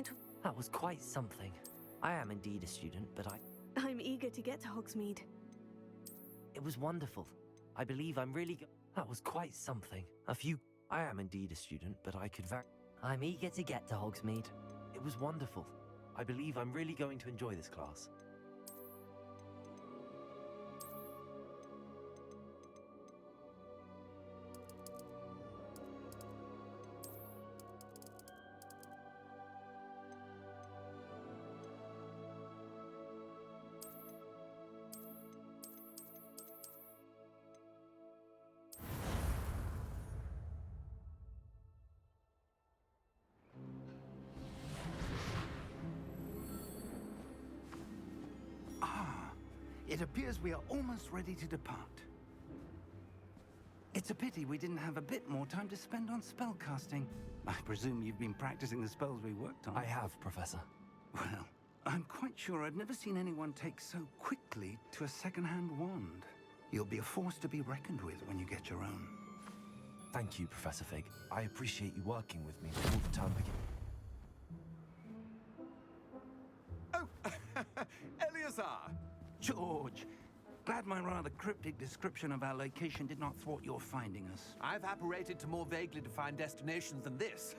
going to... That was quite something. I am indeed a student, but I'm eager to get to Hogsmeade. It was wonderful. I believe I'm really That was quite something. I am indeed a student, but I'm eager to get to Hogsmeade. It was wonderful. I believe I'm really going to enjoy this class. It appears we are almost ready to depart. It's a pity we didn't have a bit more time to spend on spellcasting. I presume you've been practicing the spells we worked on. I have, Professor. Well, I'm quite sure I've never seen anyone take so quickly to a second-hand wand. You'll be a force to be reckoned with when you get your own. Thank you, Professor Fig. I appreciate you working with me before the term begins. Oh, Eleazar! George, glad my rather cryptic description of our location did not thwart your finding us. I've apparated to more vaguely defined destinations than this.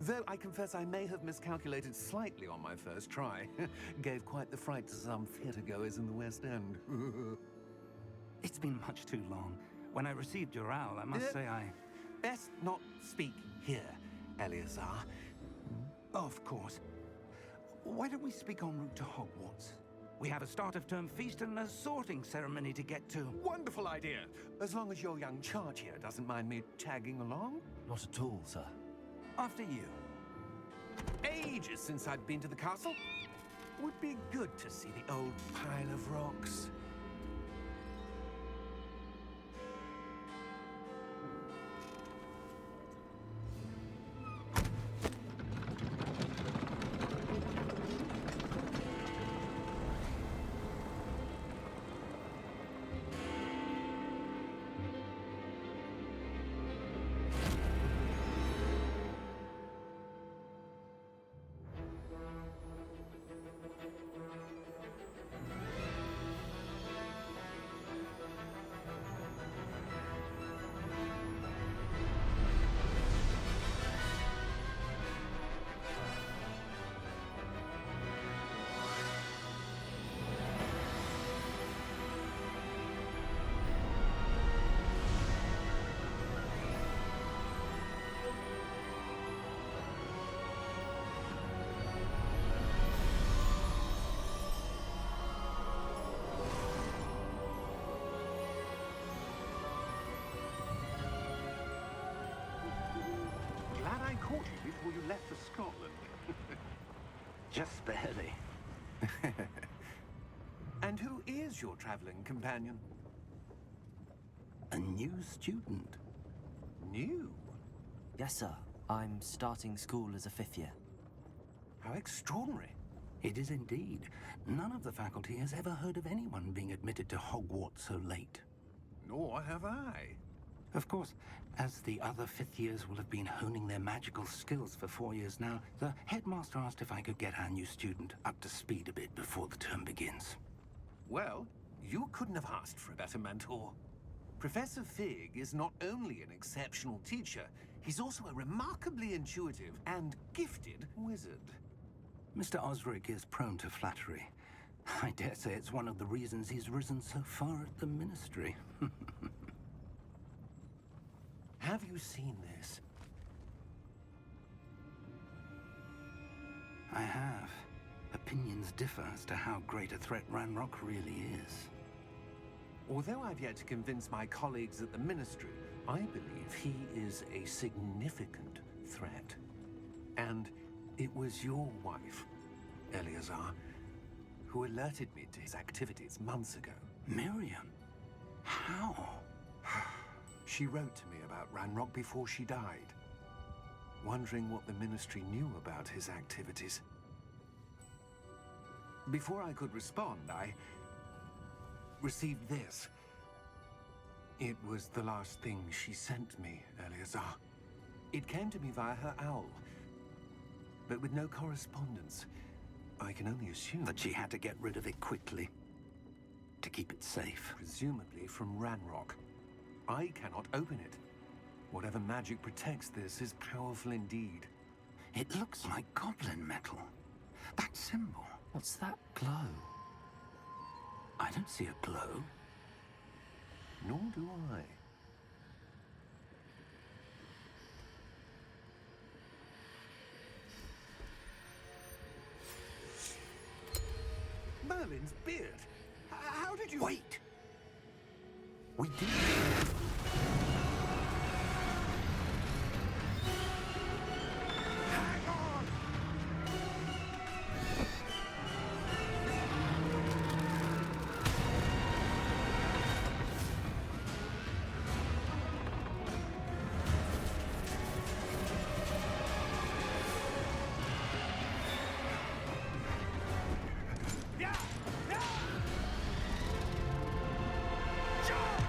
Though I confess I may have miscalculated slightly on my first try. Gave quite the fright to some theatre-goers in the West End. It's been much too long. When I received your owl, I must say I... Best not speak here, Eleazar. Of course. Why don't we speak en route to Hogwarts? We have a start-of-term feast and a sorting ceremony to get to. Wonderful idea! As long as your young charge here doesn't mind me tagging along. Not at all, sir. After you. Ages since I'd been to the castle. Would be good to see the old pile of rocks. I caught you before you left for Scotland. Just barely. And who is your traveling companion? A new student. New? Yes, sir. I'm starting school as a 5th year. How extraordinary. It is indeed. None of the faculty has ever heard of anyone being admitted to Hogwarts so late. Nor have I. Of course, as the other 5th years will have been honing their magical skills for 4 years now, the headmaster asked if I could get our new student up to speed a bit before the term begins. Well, you couldn't have asked for a better mentor. Professor Fig is not only an exceptional teacher, he's also a remarkably intuitive and gifted wizard. Mr. Osric is prone to flattery. I dare say it's one of the reasons he's risen so far at the Ministry. Have you seen this? I have. Opinions differ as to how great a threat Ranrock really is. Although I've yet to convince my colleagues at the Ministry, I believe he is a significant threat. And it was your wife, Eleazar, who alerted me to his activities months ago. Miriam? How? She wrote to me about Ranrock before she died, wondering what the Ministry knew about his activities. Before I could respond, I received this. It was the last thing she sent me, Eleazar. It came to me via her owl. but with no correspondence. I can only assume That she had to get rid of it quickly to keep it safe. presumably from Ranrock. I cannot open it. Whatever magic protects this is powerful indeed. It looks like goblin metal. That symbol. What's that glow? I don't see a glow. Nor do I. Merlin's beard. How did you... Wait! We did. Hang on! Yeah! Yeah! Jump!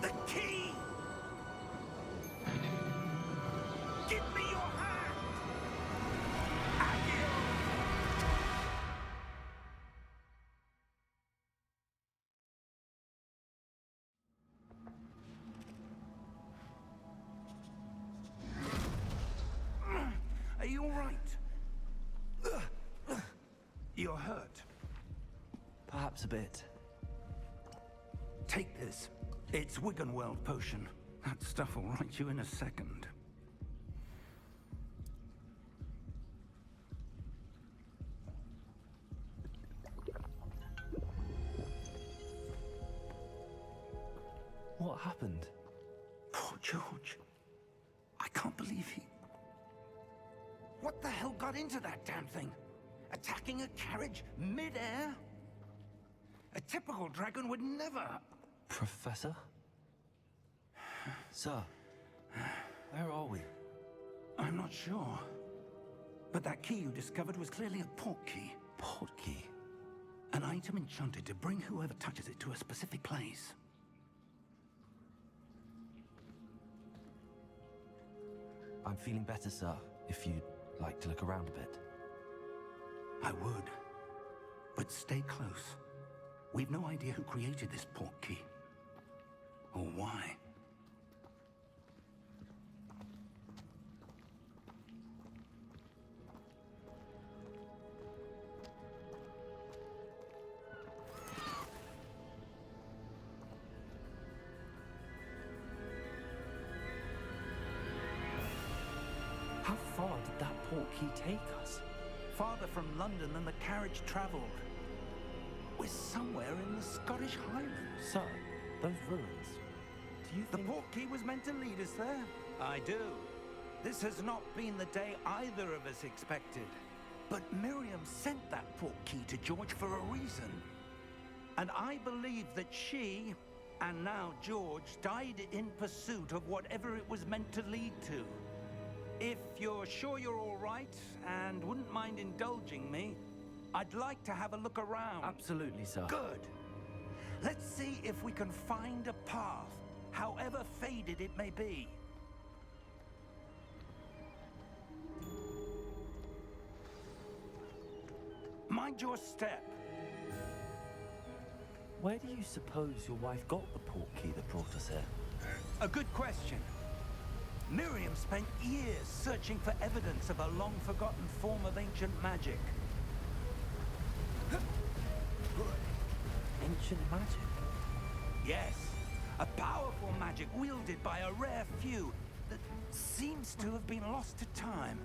The key! Give me your hand! Accio! Are you all right? You're hurt. Perhaps a bit. Take this. It's Wiggenweld potion. That stuff will right you in a second. What happened? Poor George. I can't believe he... What the hell got into that damn thing? Attacking a carriage mid-air? A typical dragon would never... Professor? Sir, where are we? I'm not sure. But that key you discovered was clearly a portkey. Portkey? An item enchanted to bring whoever touches it to a specific place. I'm feeling better, sir, if you'd like to look around a bit. I would. But stay close. We've no idea who created this portkey. Or why. How far did that portkey take us? Farther from London than the carriage traveled. We're somewhere in the Scottish Highlands. Sir, those ruins. Do you The think... portkey was meant to lead us there? I do. This has not been the day either of us expected. But Miriam sent that portkey to George for a reason. And I believe that she, and now George, died in pursuit of whatever it was meant to lead to. If you're sure you're all right, and wouldn't mind indulging me, I'd like to have a look around. Absolutely, sir. Good. Let's see if we can find a path, however faded it may be. Mind your step. Where do you suppose your wife got the portkey that brought us here? A good question. Miriam spent years searching for evidence of a long-forgotten form of ancient magic. Ancient magic? Yes, a powerful magic wielded by a rare few that seems to have been lost to time.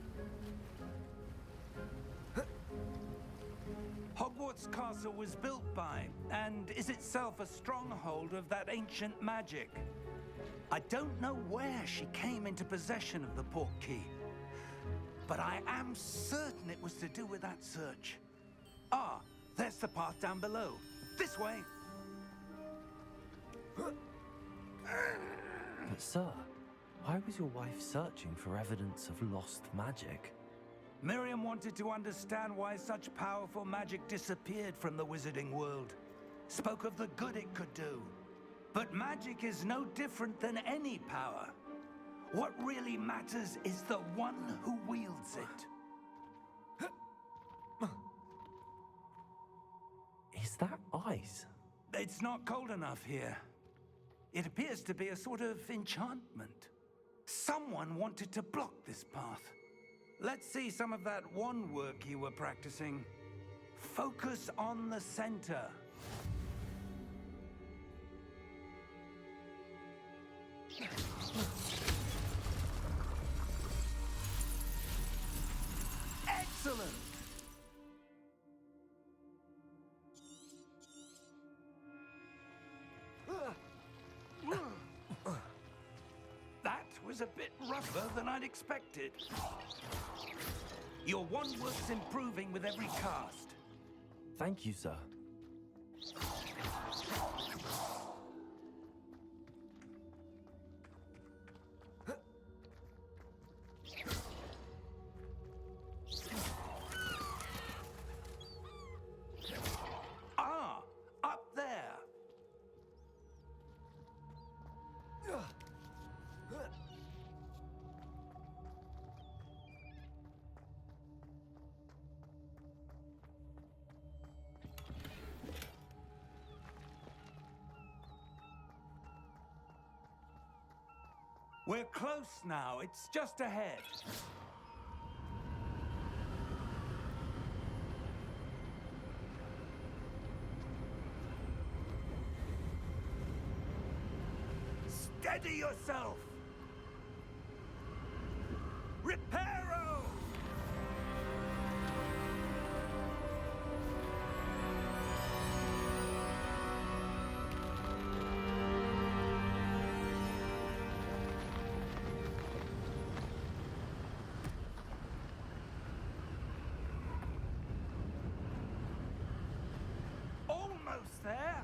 Hogwarts Castle was built by, and is itself a stronghold of that ancient magic. I don't know where she came into possession of the portkey, but I am certain it was to do with that search. Ah, there's the path down below. This way. But sir, why was your wife searching for evidence of lost magic? Miriam wanted to understand why such powerful magic disappeared from the wizarding world. Spoke of the good it could do. But magic is no different than any power. What really matters is the one who wields it. Is that ice? It's not cold enough here. It appears to be a sort of enchantment. Someone wanted to block this path. Let's see some of that wand work you were practicing. Focus on the center. Excellent! That was a bit rougher than I'd expected. Your wand work's improving with every cast. Thank you, sir. Ah, up there. We're close now. It's just ahead. Steady yourself! Reparo! Almost there!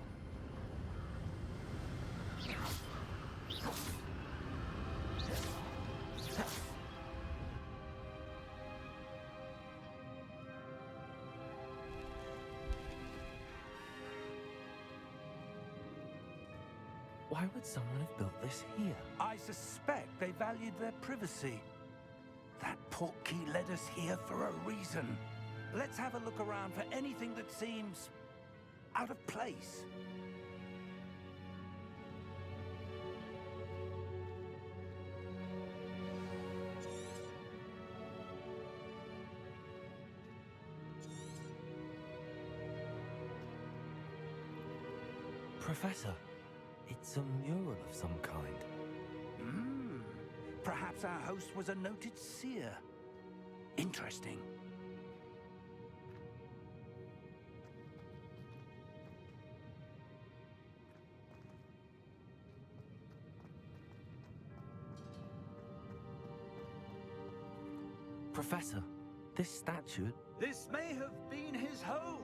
Why would someone have built this here? I suspect they valued their privacy. That Portkey led us here for a reason. Let's have a look around for anything that seems out of place. Professor, it's a mural of some kind. Perhaps our host was a noted seer. Interesting. Professor, this statue... This may have been his home.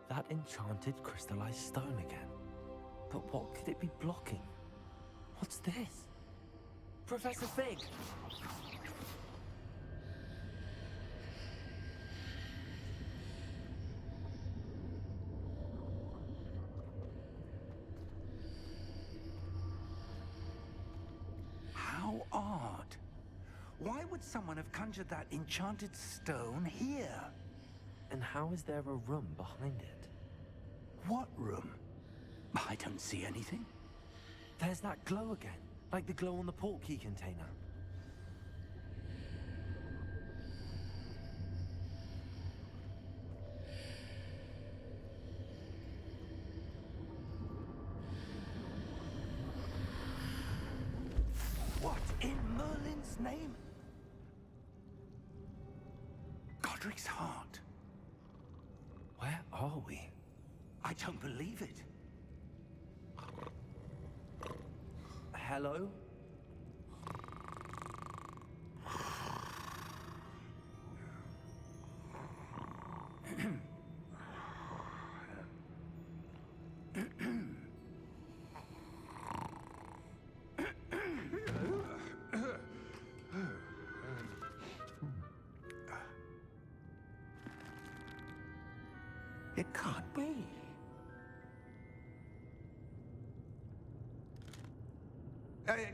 That enchanted crystallized stone again. But what could it be blocking? What's this? Professor Fig! How odd. Why would someone have conjured that enchanted stone here? And how is there a room behind it? What room? I don't see anything. There's that glow again, like the glow on the Portkey container. What in Merlin's name? Godric's heart. Where are we? I don't believe it. Hello? It can't be.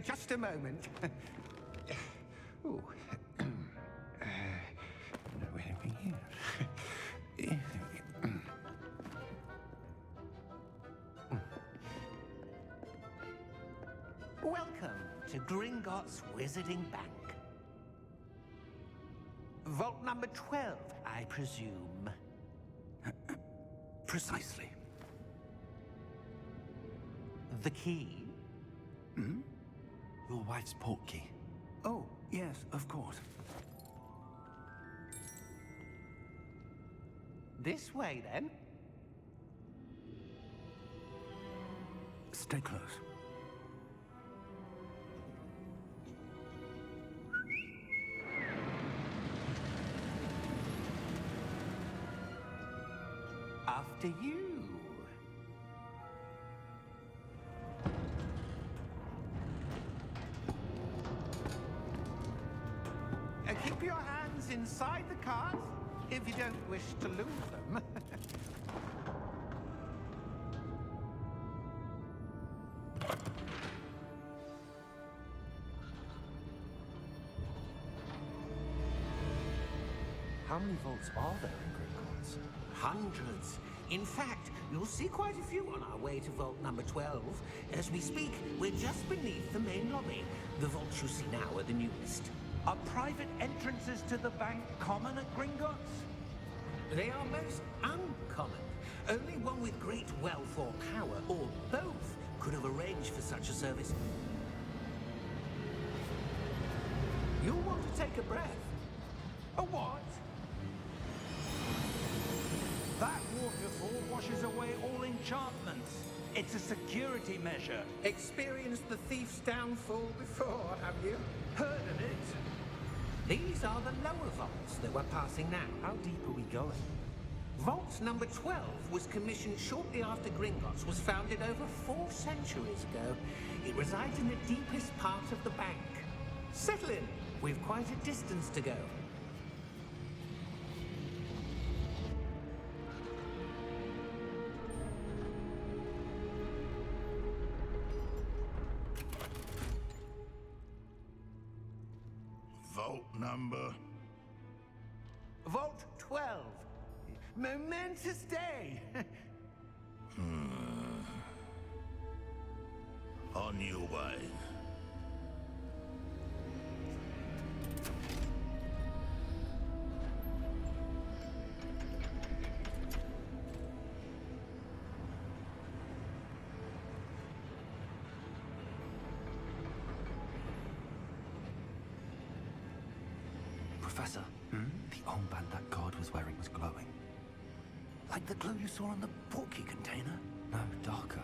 Just a moment. Ooh. Where are we here? Welcome to Gringotts Wizarding Bank. Vault number 12, I presume. Precisely. The key? Hmm? Your wife's portkey. Oh, yes, of course. This way, then. Stay close. After you. Keep your hands inside the cart if you don't wish to lose them. How many vaults are there in Gringotts? Hundreds. In fact, you'll see quite a few on our way to vault number 12. As we speak, we're just beneath the main lobby. The vaults you see now are the newest. Are private entrances to the bank common at Gringotts? They are most uncommon. Only one with great wealth or power, or both, could have arranged for such a service. You'll want to take a breath. A what? That waterfall washes away all enchantments. It's a security measure. Experienced the thief's downfall before, have you? Heard of it? These are the lower vaults that we're passing now. How deep are we going? Vault number 12 was commissioned shortly after Gringotts was founded over 4 centuries ago. It resides in the deepest part of the bank. Settle in. We've quite a distance to go. Vault number? Vault 12. Momentous day. On your way. Professor, the armband that guard was wearing was glowing. Like the glow you saw on the Portkey container? No, darker.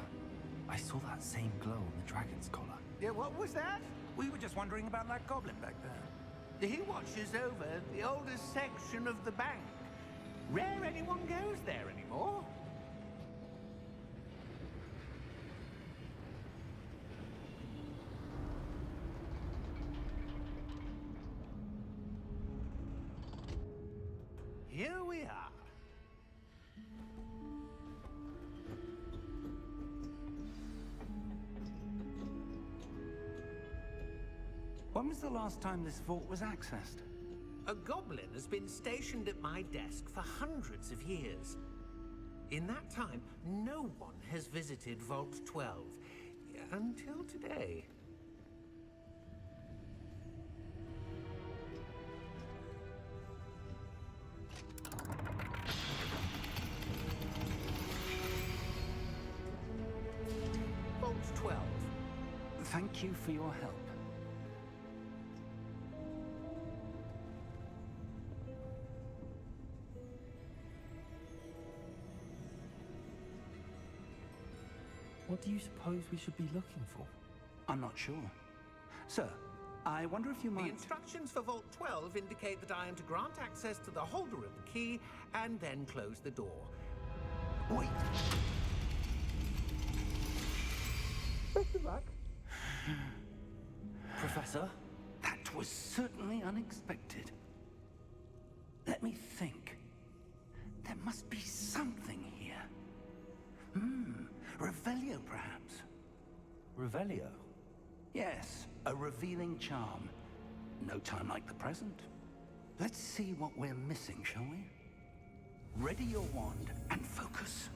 I saw that same glow on the dragon's collar. Yeah, what was that? We were just wondering about that goblin back there. He watches over the oldest section of the bank. Rare anyone goes there anymore. Here we are. When was the last time this vault was accessed? A goblin has been stationed at my desk for hundreds of years. In that time, no one has visited Vault 12. Until today. Vault 12. Thank you for your help. What do you suppose we should be looking for? I'm not sure. Sir, I wonder if you The might... instructions for Vault 12 indicate that I am to grant access to the holder of the key and then close the door. Wait! Best of luck. Professor? That was certainly unexpected. Let me think. There must be something here. Revelio, perhaps? Revelio? Yes, a revealing charm. No time like the present. Let's see what we're missing, shall we? Ready your wand and focus.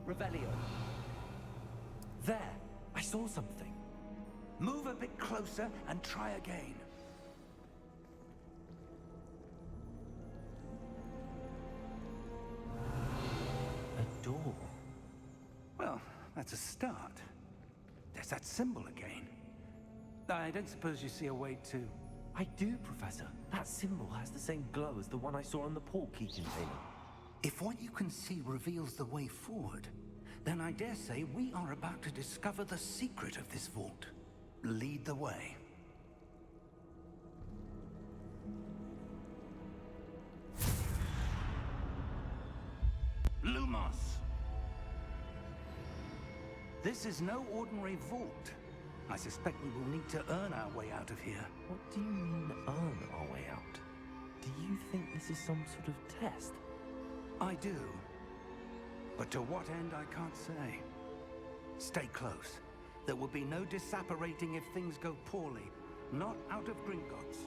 Revelio. There! I saw something. Move a bit closer and try again. A door. Well, that's a start. There's that symbol again. I don't suppose you see a way to... I do, Professor. That symbol has the same glow as the one I saw on the Portkey container. If what you can see reveals the way forward, then I dare say we are about to discover the secret of this vault. Lead the way. Lumos! This is no ordinary vault. I suspect we will need to earn our way out of here. What do you mean, earn our way out? Do you think this is some sort of test? I do. But to what end, I can't say. Stay close. There will be no disapparating if things go poorly. Not out of Gringotts.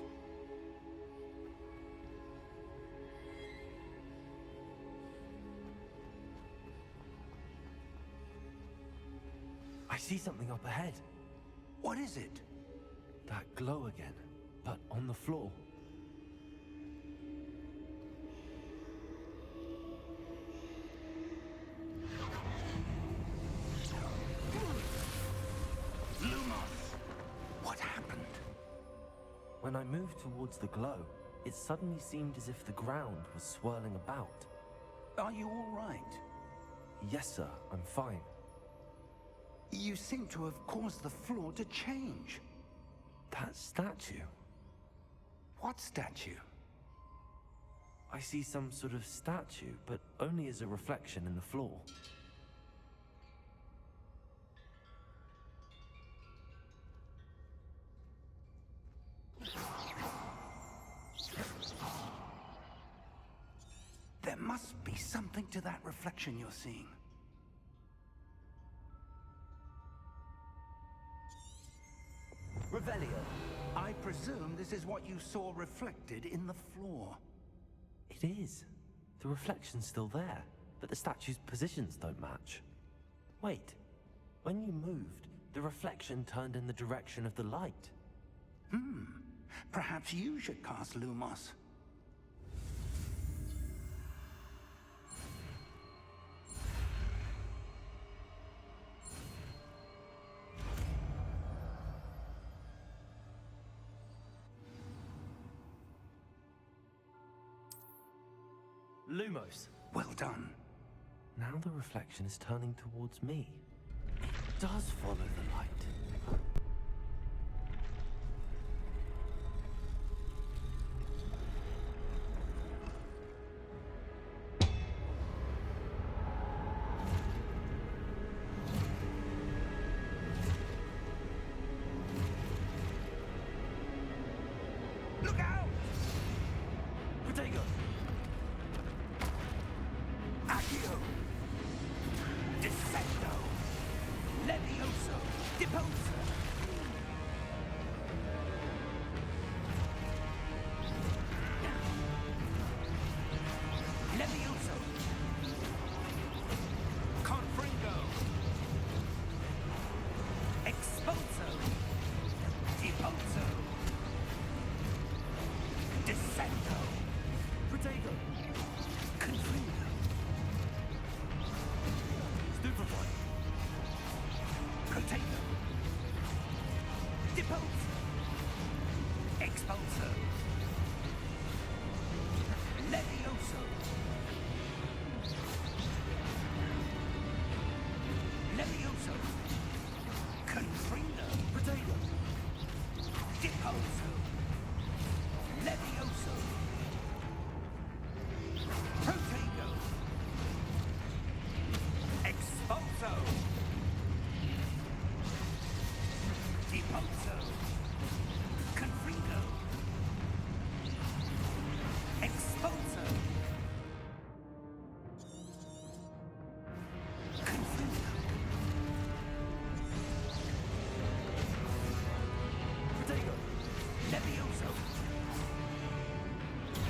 I see something up ahead. What is it? That glow again, but on the floor. Lumos! What happened? When I moved towards the glow, it suddenly seemed as if the ground was swirling about. Are you all right? Yes, sir, I'm fine. You seem to have caused the floor to change. That statue? What statue? I see some sort of statue, but only as a reflection in the floor. There must be something to that reflection you're seeing. Revelio! I presume this is what you saw reflected in the floor. It is. The reflection's still there, but the statue's positions don't match. Wait. When you moved, the reflection turned in the direction of the light. Perhaps you should cast Lumos. Lumos! Well done. Now the reflection is turning towards me. It does follow the light. Look out! Protego! Accio! Dissecto! Levioso! Deposa! Levioso! Confringo! Expulso! Deposo! Expulso. Levioso. Levioso. Confringo. Potato! Dipulso. Levioso. Protego. Expulso. Dipulso. Confringo. Expulso. Confringo. Potato! Levioso.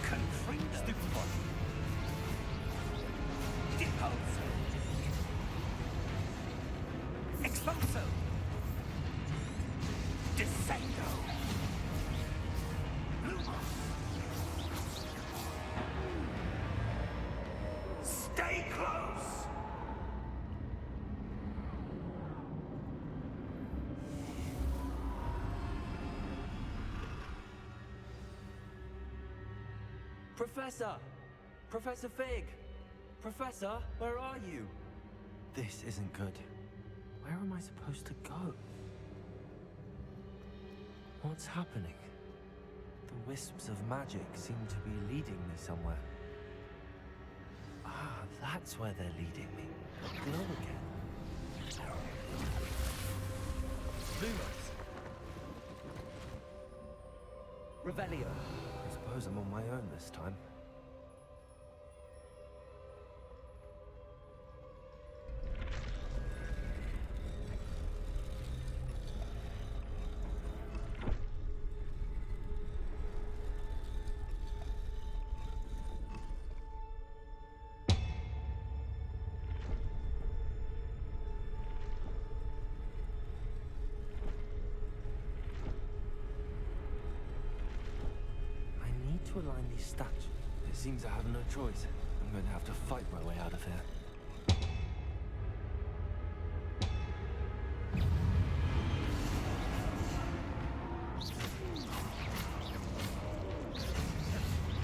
Confringo. Stupefy! Dipulso. Expulso. Descendo. Lumos. Stay close. Professor! Professor Fig! Professor, where are you? This isn't good. Where am I supposed to go? What's happening? The wisps of magic seem to be leading me somewhere. Ah, that's where they're leading me. Glow again. Lumos! Revelio! I suppose I'm on my own this time. To align these statues. It seems I have no choice. I'm going to have to fight my way out of here.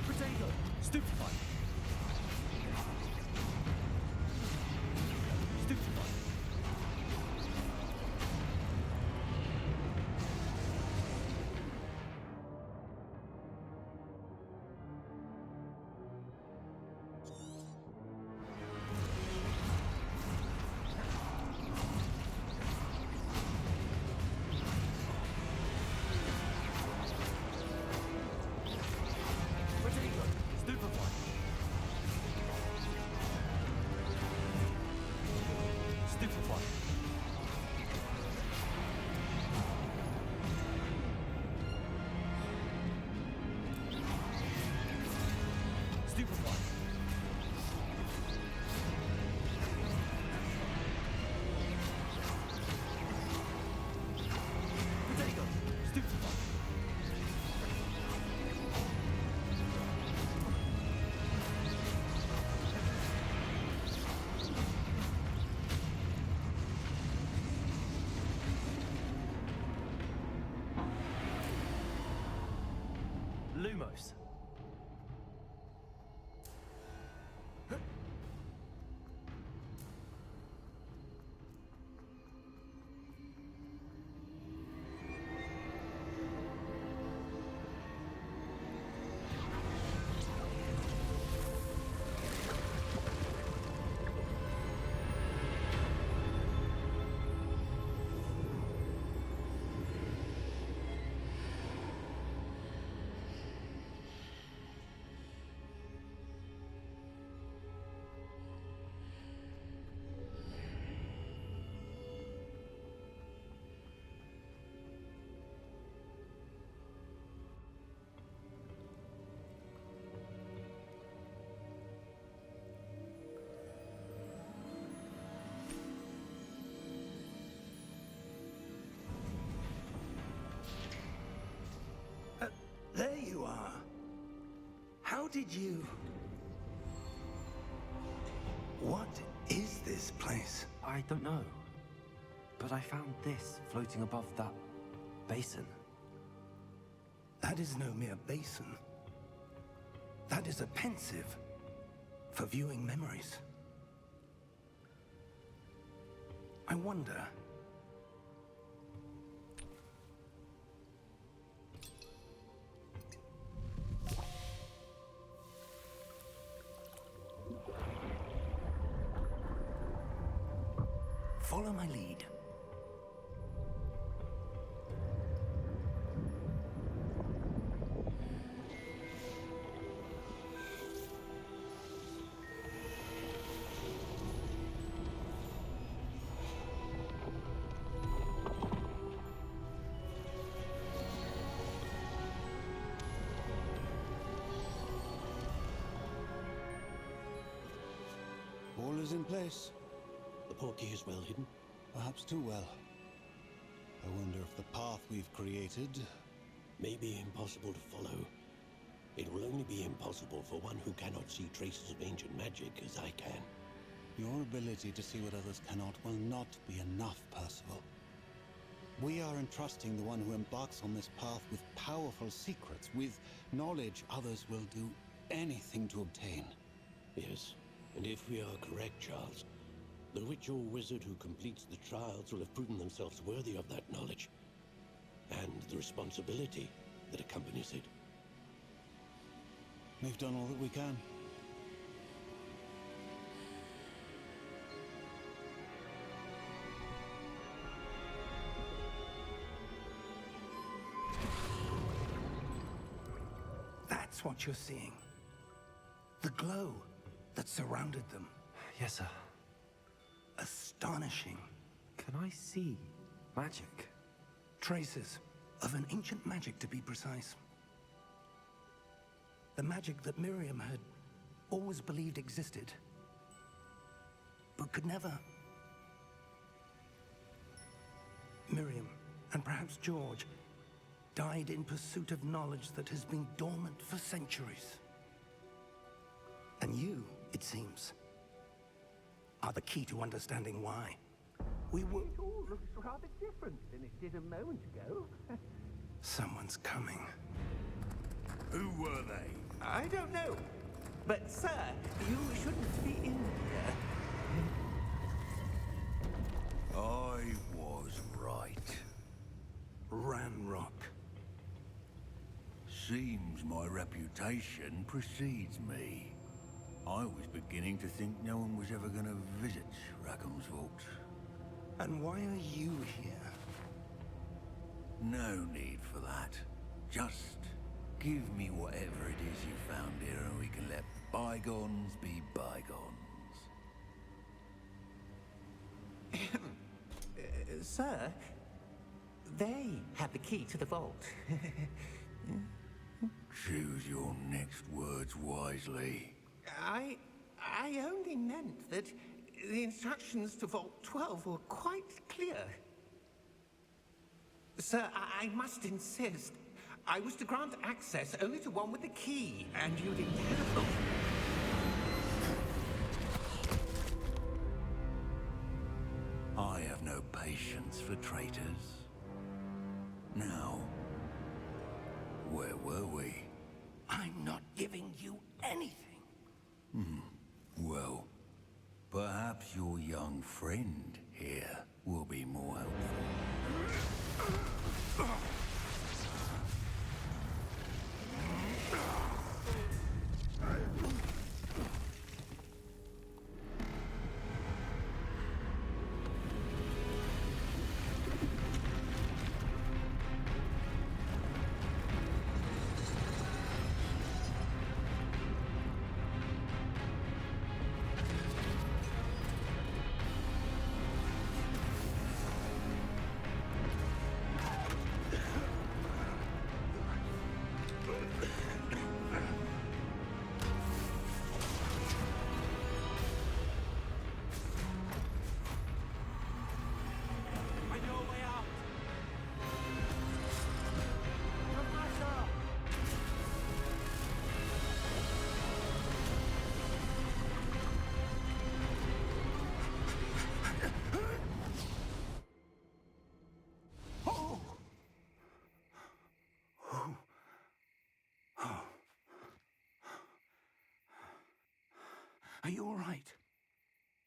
Potato! Stupefy! Stupefy! Lumos. There you are. How did you... What is this place? I don't know. But I found this floating above that basin. That is no mere basin. That is a pensive for viewing memories. I wonder... Follow my lead. All is in place. The Portkey is well hidden. Perhaps too well. I wonder if the path we've created... May be impossible to follow. It will only be impossible for one who cannot see traces of ancient magic as I can. Your ability to see what others cannot will not be enough, Percival. We are entrusting the one who embarks on this path with powerful secrets, with knowledge others will do anything to obtain. Yes, and if we are correct, Charles, the witch or wizard who completes the trials will have proven themselves worthy of that knowledge, and the responsibility that accompanies it. We've done all that we can. That's what you're seeing. The glow that surrounded them. Yes, sir. Astonishing. Can I see magic? Traces of an ancient magic, to be precise. The magic that Miriam had always believed existed, but could never. Miriam, and perhaps George, died in pursuit of knowledge that has been dormant for centuries. And you, it seems, are the key to understanding why. We were... It all looks rather different than it did a moment ago. Someone's coming. Who were they? I don't know. But, sir, you shouldn't be in here. I was right. Ranrock. Seems my reputation precedes me. I was beginning to think no one was ever going to visit Rackham's vault. And why are you here? No need for that. Just give me whatever it is you found here and we can let bygones be bygones. Sir, they have the key to the vault. Choose your next words wisely. I only meant that the instructions to Vault 12 were quite clear. Sir, I must insist. I was to grant access only to one with the key, and you didn't have them. I have no patience for traitors. Now, where were we? I'm not giving you anything. Well, perhaps your young friend here will be more helpful.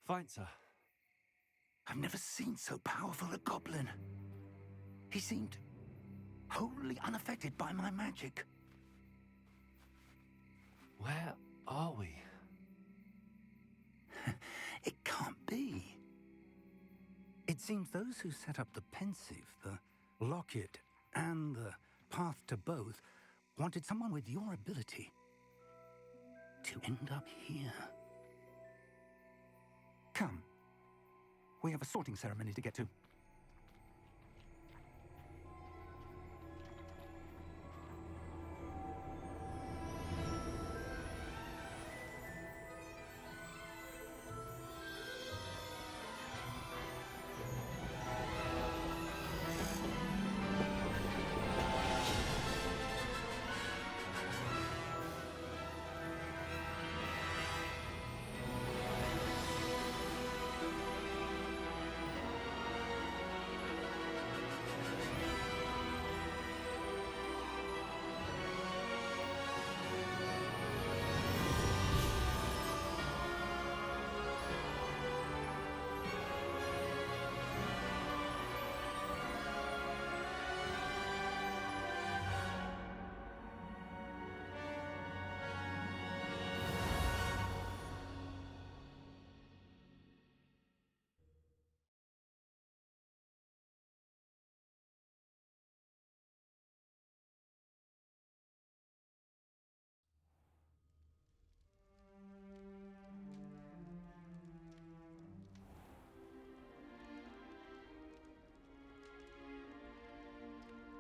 Fine, sir. I've never seen so powerful a goblin. He seemed wholly unaffected by my magic. Where are we? It can't be. It seems those who set up the pensive, the locket, and the path to both wanted someone with your ability to end up here. Come. We have a sorting ceremony to get to.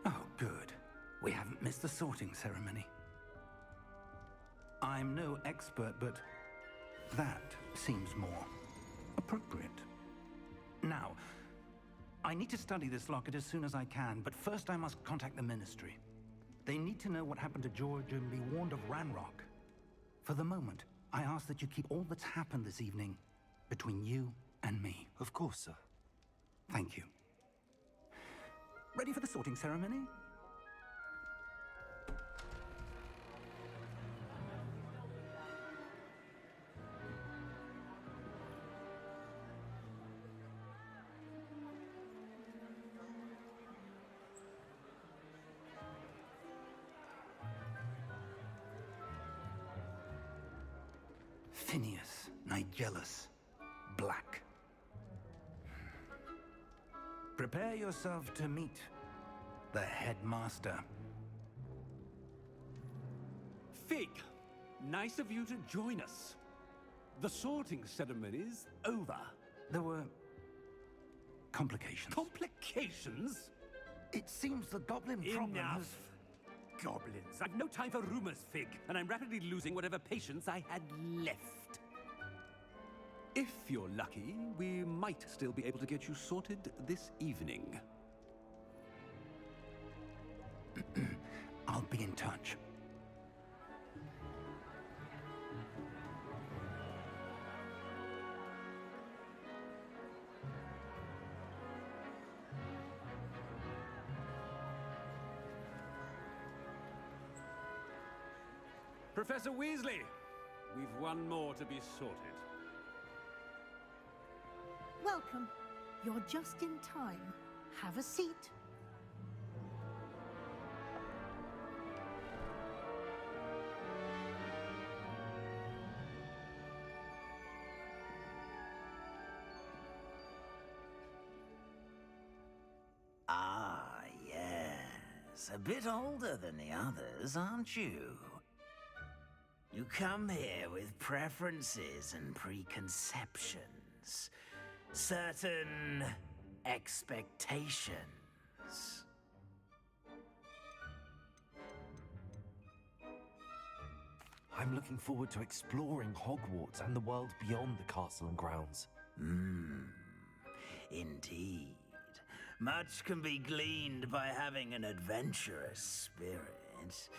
Oh, good. We haven't missed the sorting ceremony. I'm no expert, but that seems more appropriate. Now, I need to study this locket as soon as I can, but first I must contact the Ministry. They need to know what happened to George and be warned of Ranrock. For the moment, I ask that you keep all that's happened this evening between you and me. Of course, sir. Thank you. Ready for the sorting ceremony? Phineas, Nigellus, Black. Prepare yourself to meet the headmaster. Fig, nice of you to join us. The sorting ceremony's over. There were complications. Complications? It seems the goblin problem Enough. has... Goblins. I've no time for rumors, Fig, and I'm rapidly losing whatever patience I had left. If you're lucky, we might still be able to get you sorted this evening. I'll be in touch. Professor Weasley, we've one more to be sorted. Welcome. You're just in time. Have a seat. Ah, yes. A bit older than the others, aren't you? You come here with preferences and preconceptions. Certain expectations. I'm looking forward to exploring Hogwarts and the world beyond the castle and grounds. Indeed. Much can be gleaned by having an adventurous spirit,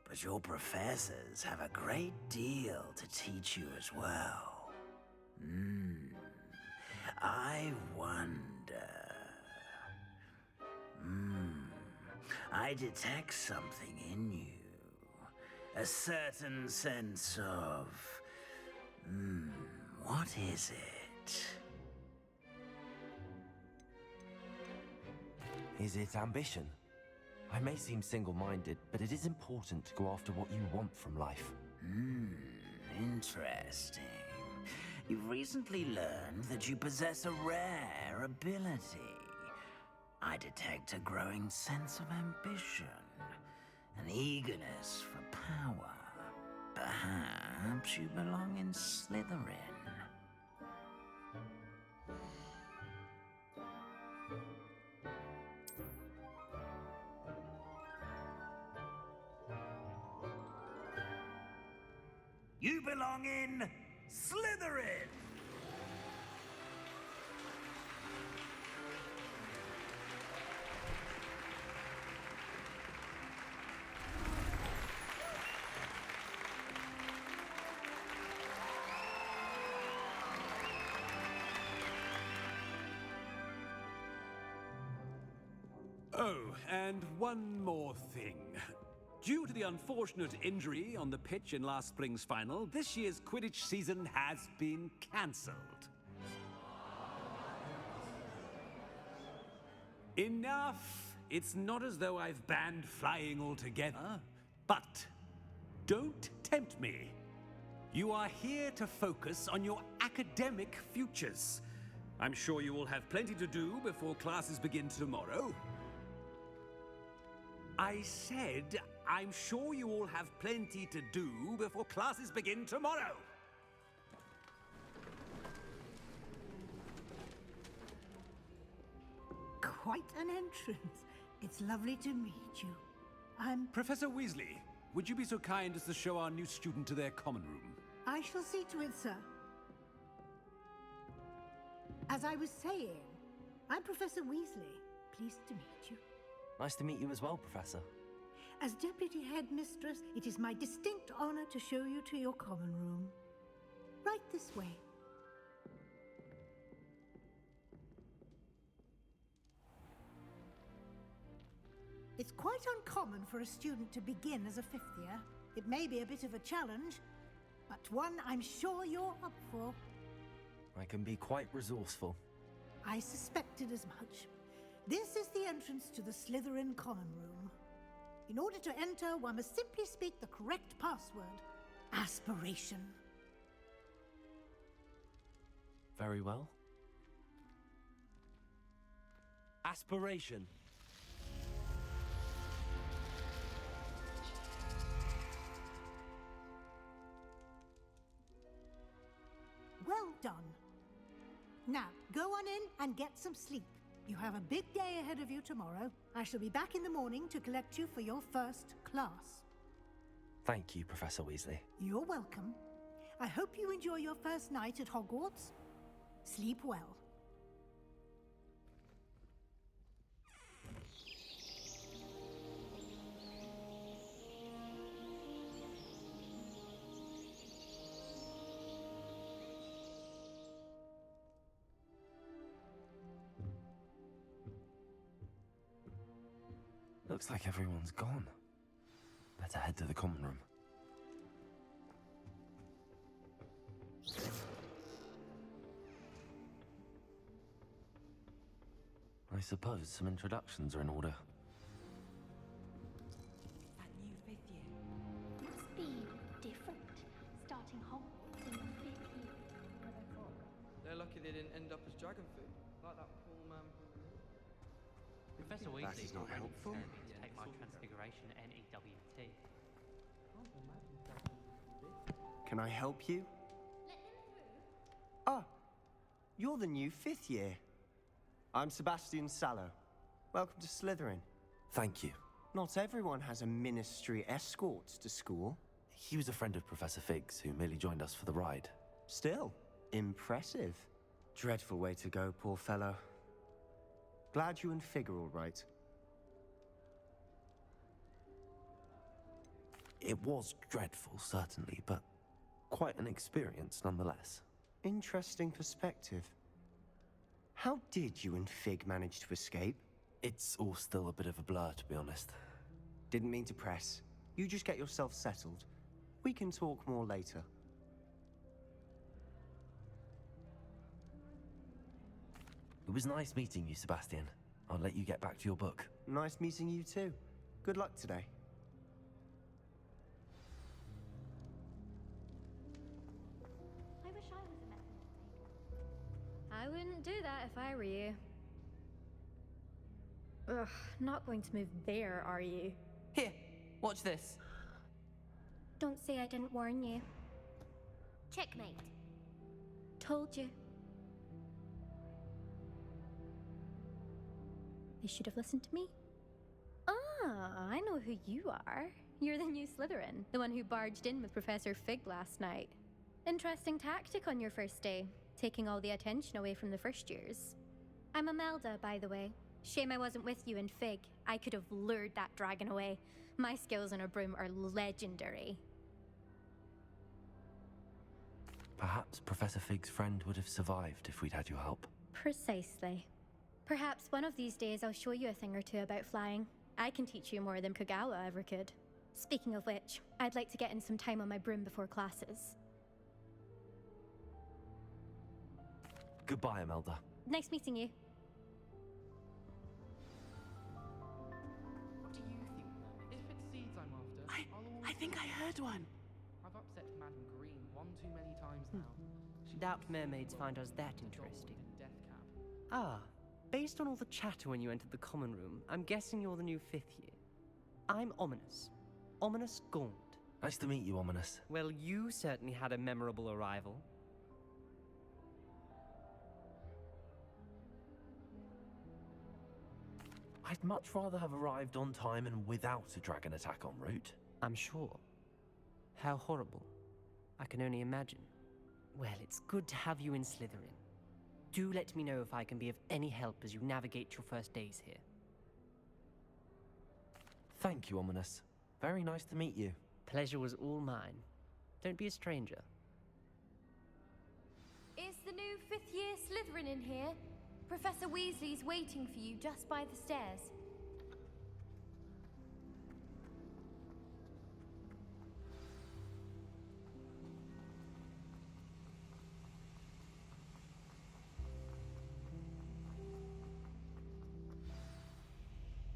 but your professors have a great deal to teach you as well. I wonder... I detect something in you. A certain sense of... what is it? Is it ambition? I may seem single-minded, but it is important to go after what you want from life. Interesting. You've recently learned that you possess a rare ability. I detect a growing sense of ambition, an eagerness for power. Perhaps you belong in Slytherin. You belong in Slytherin! Oh, and one more thing. Due to the unfortunate injury on the pitch in last spring's final, this year's Quidditch season has been cancelled. Enough! It's not as though I've banned flying altogether, but don't tempt me. You are here to focus on your academic futures. I'm sure you will have plenty to do before classes begin tomorrow. I said, I'm sure you all have plenty to do before classes begin tomorrow. Quite an entrance. It's lovely to meet you. I'm... Professor Weasley, would you be so kind as to show our new student to their common room? I shall see to it, sir. As I was saying, I'm Professor Weasley. Pleased to meet you. Nice to meet you as well, Professor. As Deputy Headmistress, it is my distinct honor to show you to your common room. Right this way. It's quite uncommon for a student to begin as a fifth year. It may be a bit of a challenge, but one I'm sure you're up for. I can be quite resourceful. I suspected as much. This is the entrance to the Slytherin common room. In order to enter, one must simply speak the correct password. Aspiration. Very well. Aspiration. Well done. Now, go on in and get some sleep. You have a big day ahead of you tomorrow. I shall be back in the morning to collect you for your first class. Thank you, Professor Weasley. You're welcome. I hope you enjoy your first night at Hogwarts. Sleep well. Looks like everyone's gone. Better head to the common room. I suppose some introductions are in order. That new fifth year. It's been different, starting Hogwarts in the fifth year. They're lucky they didn't end up as dragon food, like that poor man. Professor Weasley That is not helpful. to take my transfiguration NEWT. Can I help you? Ah, you're the new fifth year. I'm Sebastian Sallow. Welcome to Slytherin. Thank you. Not everyone has a ministry escort to school. He was a friend of Professor Fig's who merely joined us for the ride. Still, impressive. Dreadful way to go, poor fellow. Glad you and Fig are all right. It was dreadful, certainly, but quite an experience nonetheless. Interesting perspective. How did you and Fig manage to escape? It's all still a bit of a blur, to be honest. Didn't mean to press. You just get yourself settled. We can talk more later. It was nice meeting you, Sebastian. I'll let you get back to your book. Nice meeting you too. Good luck today. I wish I was a method. I wouldn't do that if I were you. Ugh, not going to move there, are you? Here, watch this. Don't say I didn't warn you. Checkmate. Told you. They should have listened to me. Ah, I know who you are. You're the new Slytherin, the one who barged in with Professor Fig last night. Interesting tactic on your first day, taking all the attention away from the first years. I'm Imelda, by the way. Shame I wasn't with you in Fig. I could have lured that dragon away. My skills on a broom are legendary. Perhaps Professor Fig's friend would have survived if we'd had your help. Precisely. Perhaps one of these days I'll show you a thing or two about flying. I can teach you more than Kagawa ever could. Speaking of which, I'd like to get in some time on my broom before classes. Goodbye, Imelda. Nice meeting you. What do you think then? If it's seeds I'm after, I think I heard one. I've upset Madam Green one too many times now. Doubt mermaids find us that interesting. Death cap. Ah, based on all the chatter when you entered the common room, I'm guessing you're the new 5th year. I'm Ominous. Ominous Gaunt. Nice to meet you, Ominous. Well, you certainly had a memorable arrival. I'd much rather have arrived on time and without a dragon attack en route. I'm sure. How horrible. I can only imagine. Well, it's good to have you in Slytherin. Do let me know if I can be of any help as you navigate your first days here. Thank you, Ominous. Very nice to meet you. Pleasure was all mine. Don't be a stranger. Is the new 5th year Slytherin in here? Professor Weasley's waiting for you just by the stairs.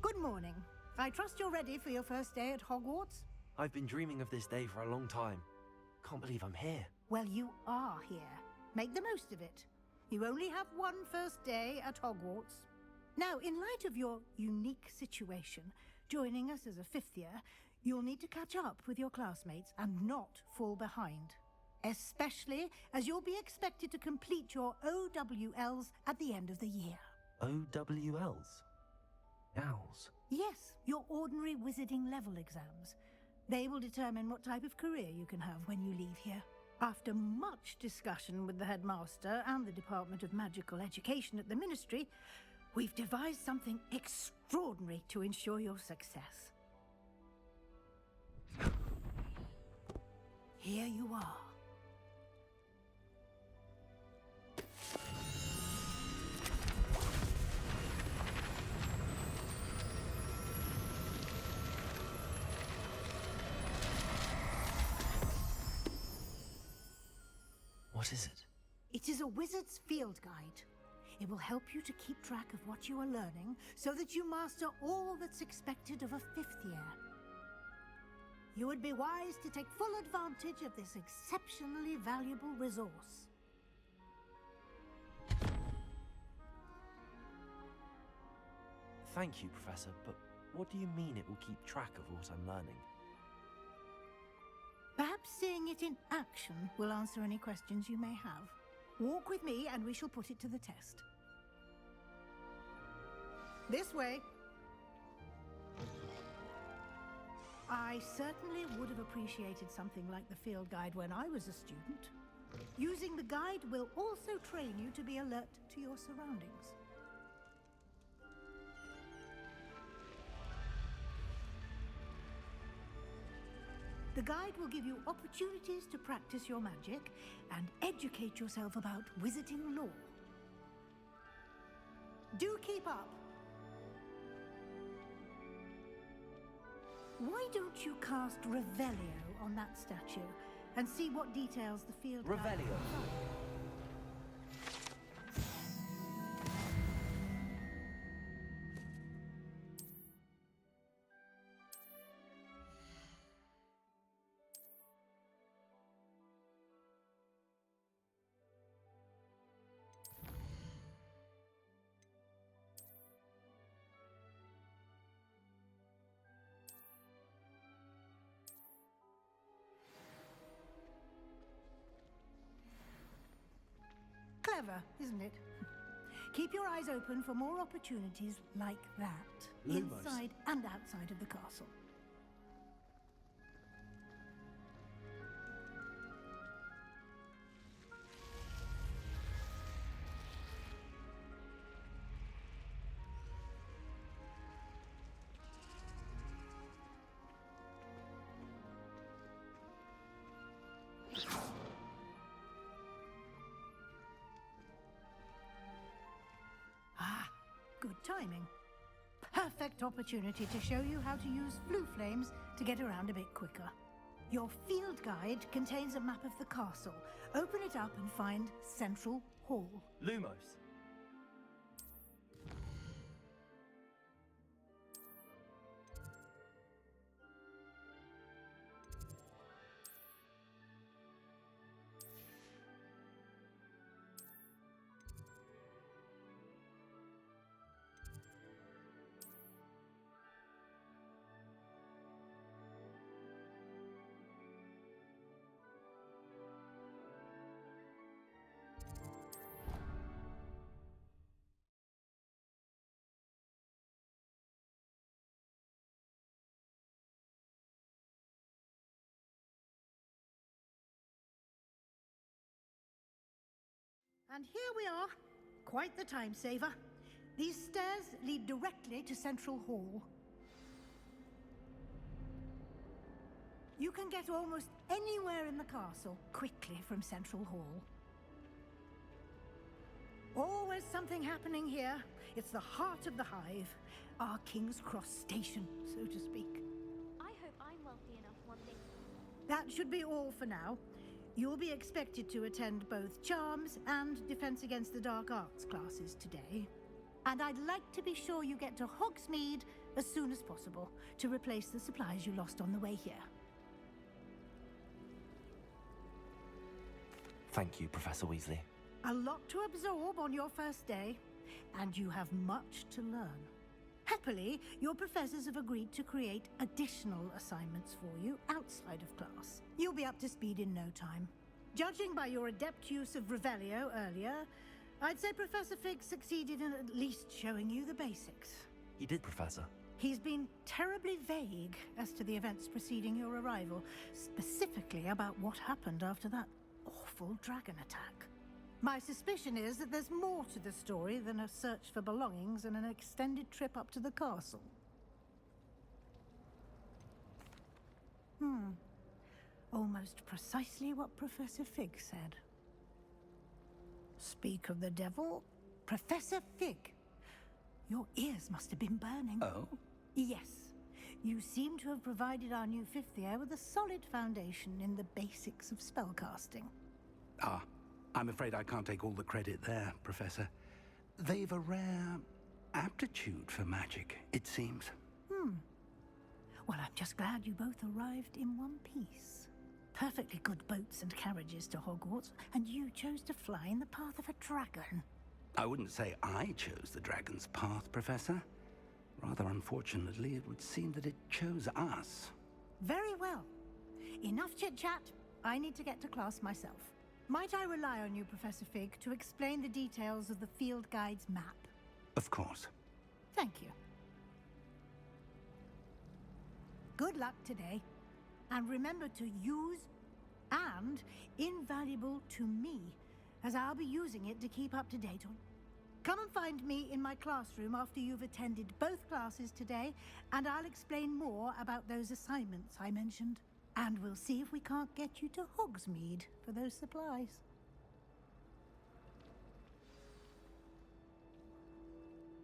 Good morning. I trust you're ready for your first day at Hogwarts? I've been dreaming of this day for a long time. Can't believe I'm here. Well, you are here. Make the most of it. You only have one first day at Hogwarts. Now, in light of your unique situation, joining us as a 5th year, you'll need to catch up with your classmates and not fall behind. Especially as you'll be expected to complete your OWLs at the end of the year. OWLs? Owls? Yes, your ordinary wizarding level exams. They will determine what type of career you can have when you leave here. After much discussion with the headmaster and the Department of Magical Education at the Ministry, we've devised something extraordinary to ensure your success. Here you are. What is it? It is a wizard's field guide. It will help you to keep track of what you are learning so that you master all that's expected of a 5th year. You would be wise to take full advantage of this exceptionally valuable resource. Thank you, Professor, but what do you mean it will keep track of what I'm learning? Perhaps seeing it in action will answer any questions you may have. Walk with me and we shall put it to the test. This way. I certainly would have appreciated something like the field guide when I was a student. Using the guide will also train you to be alert to your surroundings. The guide will give you opportunities to practice your magic and educate yourself about wizarding lore. Do keep up! Why don't you cast Revelio on that statue and see what details the field guide Revelio. provides? clever, isn't it? Keep your eyes open for more opportunities like that, Lumos. inside and outside of the castle. Good timing. Perfect opportunity to show you how to use flue flames to get around a bit quicker. Your field guide contains a map of the castle. Open it up and find Central Hall. Lumos. And here we are. Quite the time saver. These stairs lead directly to Central Hall. You can get almost anywhere in the castle quickly from Central Hall. Always something happening here. It's the heart of the hive. Our King's Cross station, so to speak. I hope I'm wealthy enough one day. That should be all for now. You'll be expected to attend both Charms and Defense Against the Dark Arts classes today. And I'd like to be sure you get to Hogsmeade as soon as possible to replace the supplies you lost on the way here. Thank you, Professor Weasley. A lot to absorb on your first day, and you have much to learn. Happily, your professors have agreed to create additional assignments for you outside of class. You'll be up to speed in no time. Judging by your adept use of Revelio earlier, I'd say Professor Fig succeeded in at least showing you the basics. He did, Professor. He's been terribly vague as to the events preceding your arrival, specifically about what happened after that awful dragon attack. My suspicion is that there's more to the story than a search for belongings and an extended trip up to the castle. Almost precisely what Professor Fig said. Speak of the devil, Professor Fig. Your ears must have been burning. Oh? Yes. You seem to have provided our new fifth year with a solid foundation in the basics of spellcasting. Ah, I'm afraid I can't take all the credit there, Professor. They've a rare aptitude for magic, it seems. Well, I'm just glad you both arrived in one piece. Perfectly good boats and carriages to Hogwarts, and you chose to fly in the path of a dragon. I wouldn't say I chose the dragon's path, Professor. Rather unfortunately, it would seem that it chose us. Very well. Enough chit-chat. I need to get to class myself. Might I rely on you, Professor Fig, to explain the details of the field guide's map? Of course. Thank you. Good luck today. And remember to use and invaluable to me, as I'll be using it to keep up to date on. Come and find me in my classroom after you've attended both classes today, and I'll explain more about those assignments I mentioned. And we'll see if we can't get you to Hogsmeade for those supplies.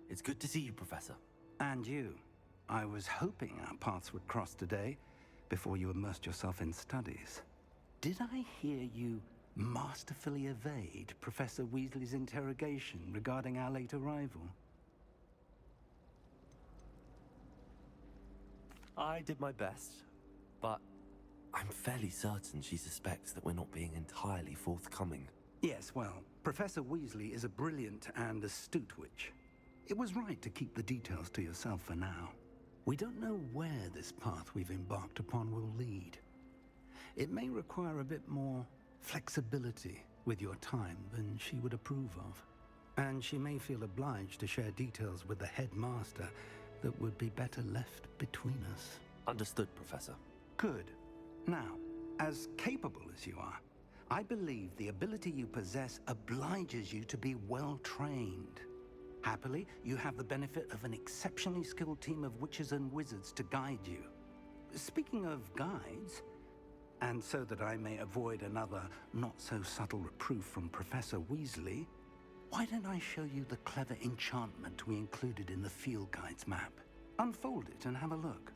It's good to see you, Professor. And you. I was hoping our paths would cross today, before you immersed yourself in studies. Did I hear you masterfully evade Professor Weasley's interrogation regarding our late arrival? I did my best, but I'm fairly certain she suspects that we're not being entirely forthcoming. Yes, well, Professor Weasley is a brilliant and astute witch. It was right to keep the details to yourself for now. We don't know where this path we've embarked upon will lead. It may require a bit more flexibility with your time than she would approve of. And she may feel obliged to share details with the headmaster that would be better left between us. Understood, Professor. Good. Now, as capable as you are, I believe the ability you possess obliges you to be well trained. Happily, you have the benefit of an exceptionally skilled team of witches and wizards to guide you. Speaking of guides, and so that I may avoid another not-so-subtle reproof from Professor Weasley, why don't I show you the clever enchantment we included in the field guide's map? Unfold it and have a look.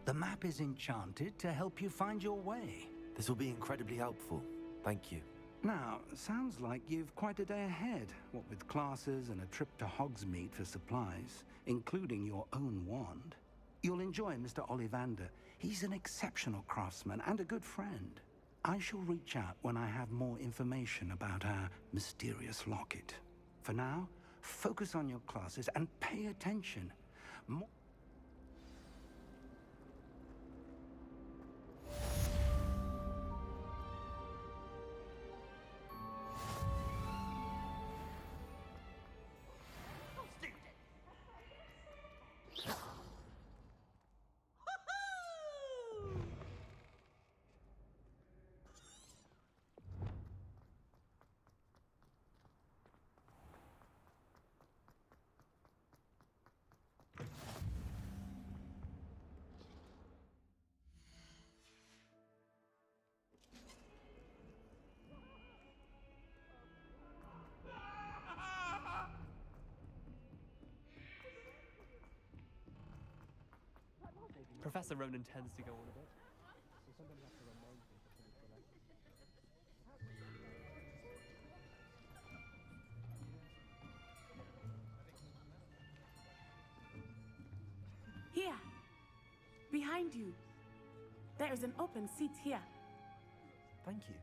The map is enchanted to help you find your way. This will be incredibly helpful. Thank you. Now, sounds like you've quite a day ahead, what with classes and a trip to Hogsmeade for supplies, including your own wand. You'll enjoy Mr. Ollivander. He's an exceptional craftsman and a good friend. I shall reach out when I have more information about our mysterious locket. For now, focus on your classes and pay attention. Professor Ronan tends to go on a bit, so sometimes I have to remind people to Here, behind you. There is an open seat here. Thank you.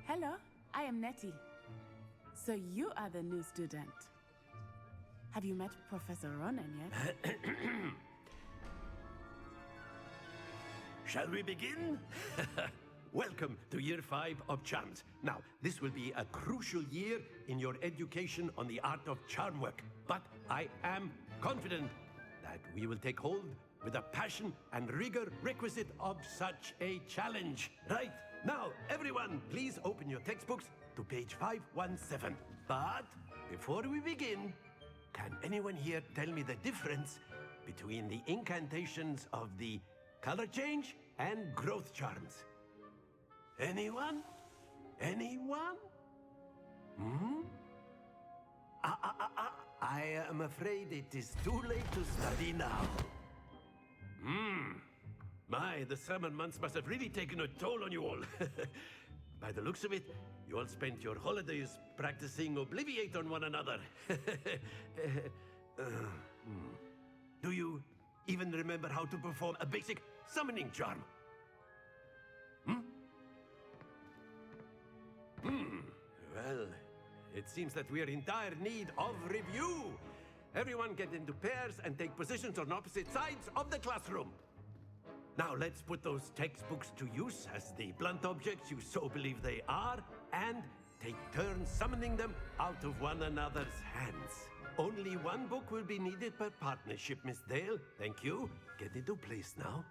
Hello, I am Nettie. So you are the new student. Have you met Professor Ronan yet? Shall we begin? Welcome to Year 5 of Charms. Now, this will be a crucial year in your education on the art of charm work. But I am confident that we will take hold with the passion and rigor requisite of such a challenge. Right, now, everyone, please open your textbooks to page 517. But before we begin, can anyone here tell me the difference between the incantations of the color change and growth charms? Anyone? Anyone? Hmm? I am afraid it is too late to study now. My, the summer months must have really taken a toll on you all. By the looks of it, you all spent your holidays practicing Obliviate on one another. Do you even remember how to perform a basic summoning charm? Well, it seems that we are in dire need of review. Everyone get into pairs and take positions on opposite sides of the classroom. Now let's put those textbooks to use as the blunt objects you so believe they are, and take turns summoning them out of one another's hands. Only one book will be needed per partnership, Miss Dale. Thank you. Get into place now.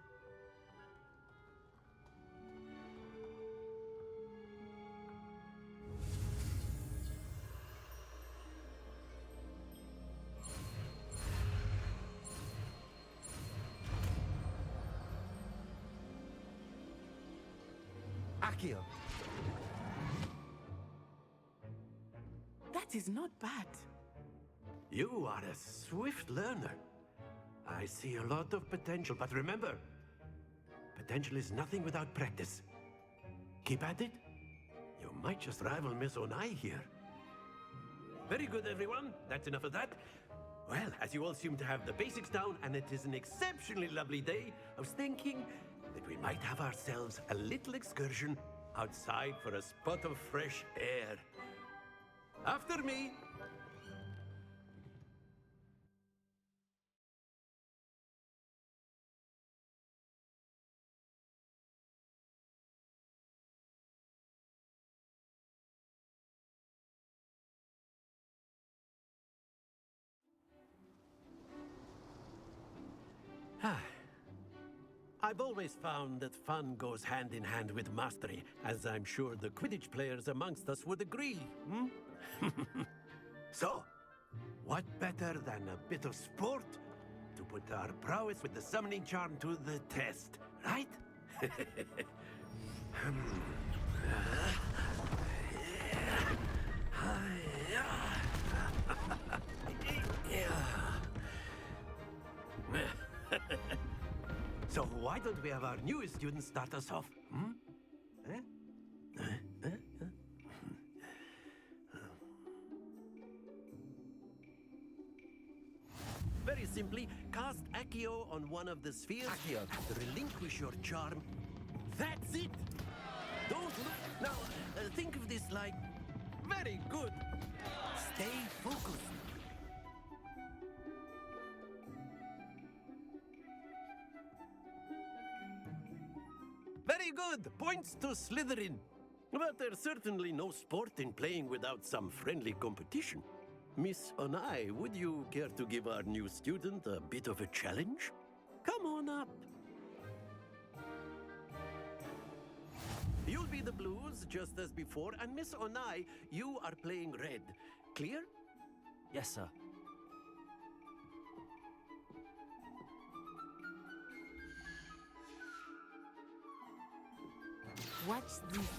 Accio. That is not bad. You are a swift learner. I see a lot of potential, but remember, potential is nothing without practice. Keep at it. You might just rival Miss Onai here. Very good, everyone. That's enough of that. Well, as you all seem to have the basics down, and it is an exceptionally lovely day, I was thinking that we might have ourselves a little excursion outside for a spot of fresh air. After me! I've always found that fun goes hand in hand with mastery, as I'm sure the Quidditch players amongst us would agree, So, what better than a bit of sport to put our prowess with the summoning charm to the test, right? So why don't we have our newest student start us off? Very simply, cast Accio on one of the spheres. Accio. And relinquish your charm. That's it! Don't look. Now, think of this like... Very good. Stay focused. Very good! Points to Slytherin. But there's certainly no sport in playing without some friendly competition. Miss Onai, would you care to give our new student a bit of a challenge? Come on up. You'll be the blues, just as before, and Miss Onai, you are playing red. Clear? Yes, sir. Watch this.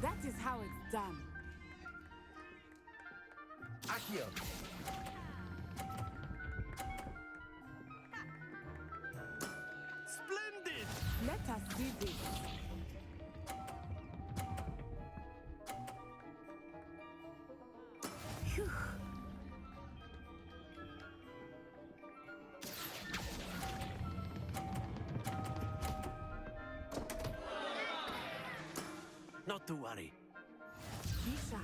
That is how it's done. Accio. Splendid! Let us see this. Phew. Not to worry. Be sharp.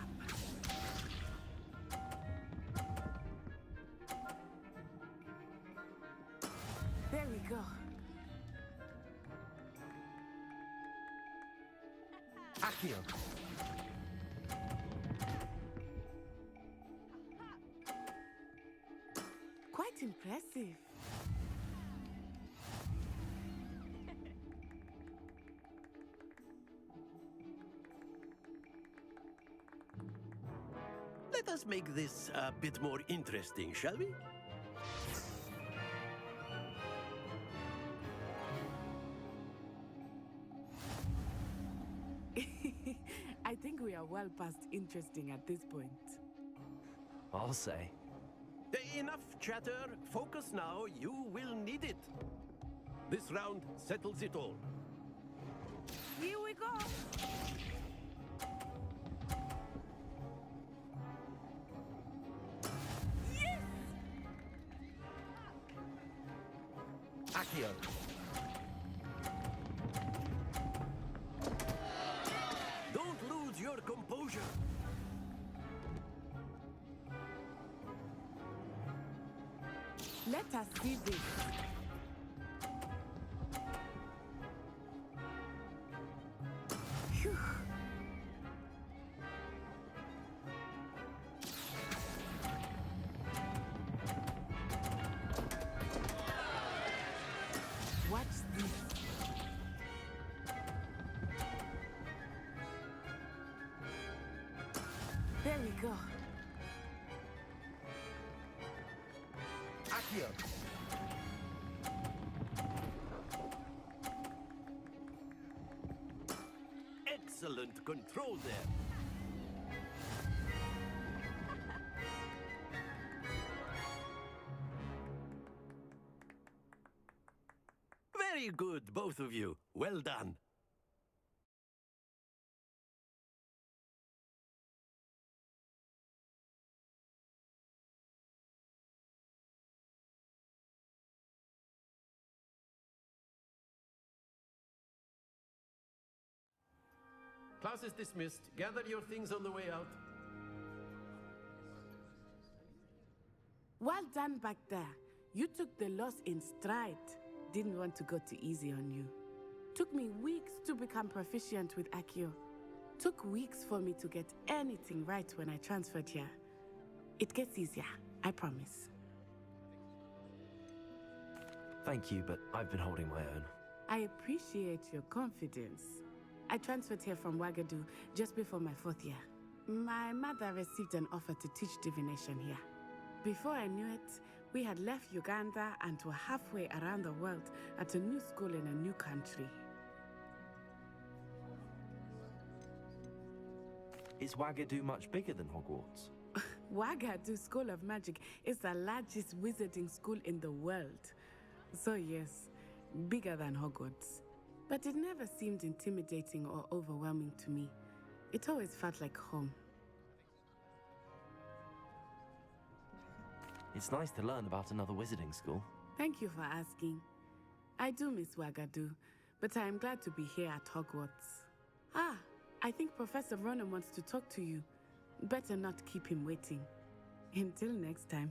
There we go. Accio. Quite impressive. Let us make this a bit more interesting, shall we? I think we are well past interesting at this point. I'll say. Enough chatter. Focus now. You will need it. This round settles it all. Here we go. Yes! Accio. Don't lose your composure. Let us see this. Phew. Watch this. There we go. Accio. Excellent control there. Very good, both of you. Well done. Class is dismissed. Gather your things on the way out. Well done back there. You took the loss in stride. Didn't want to go too easy on you. Took me weeks to become proficient with Accio. Took weeks for me to get anything right when I transferred here. It gets easier, I promise. Thank you, but I've been holding my own. I appreciate your confidence. I transferred here from Wagadu just before my 4th year. My mother received an offer to teach divination here. Before I knew it, we had left Uganda and were halfway around the world at a new school in a new country. Is Wagadu much bigger than Hogwarts? Wagadu School of Magic is the largest wizarding school in the world. So yes, bigger than Hogwarts. But it never seemed intimidating or overwhelming to me. It always felt like home. It's nice to learn about another wizarding school. Thank you for asking. I do miss Wagadu, but I am glad to be here at Hogwarts. Ah, I think Professor Ronan wants to talk to you. Better not keep him waiting. Until next time.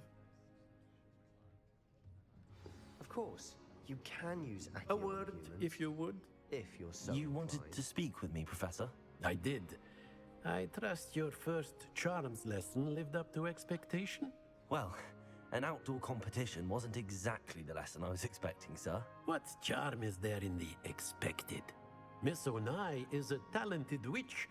Of course, you can use Accio. A word, if you would. If you're so You wanted inclined. to speak with me, Professor? I did. I trust your first charms lesson lived up to expectation? Well, an outdoor competition wasn't exactly the lesson I was expecting, sir. What charm is there in the expected? Miss Onai is a talented witch.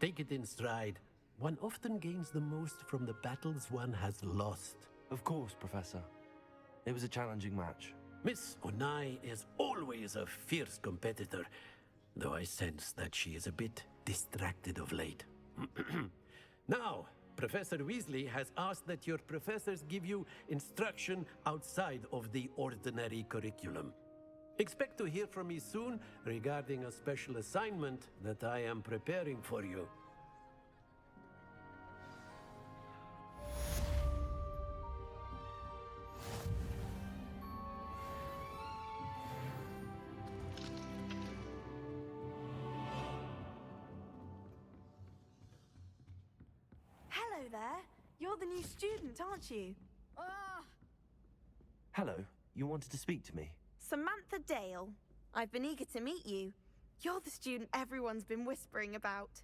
Take it in stride. One often gains the most from the battles one has lost. Of course, Professor. It was a challenging match. Miss Onai is always a fierce competitor, though I sense that she is a bit distracted of late. Now, Professor Weasley has asked that your professors give you instruction outside of the ordinary curriculum. Expect to hear from me soon regarding a special assignment that I am preparing for you. Hello there. You're the new student, aren't you? Hello, you wanted to speak to me? Samantha Dale. I've been eager to meet you. You're the student everyone's been whispering about.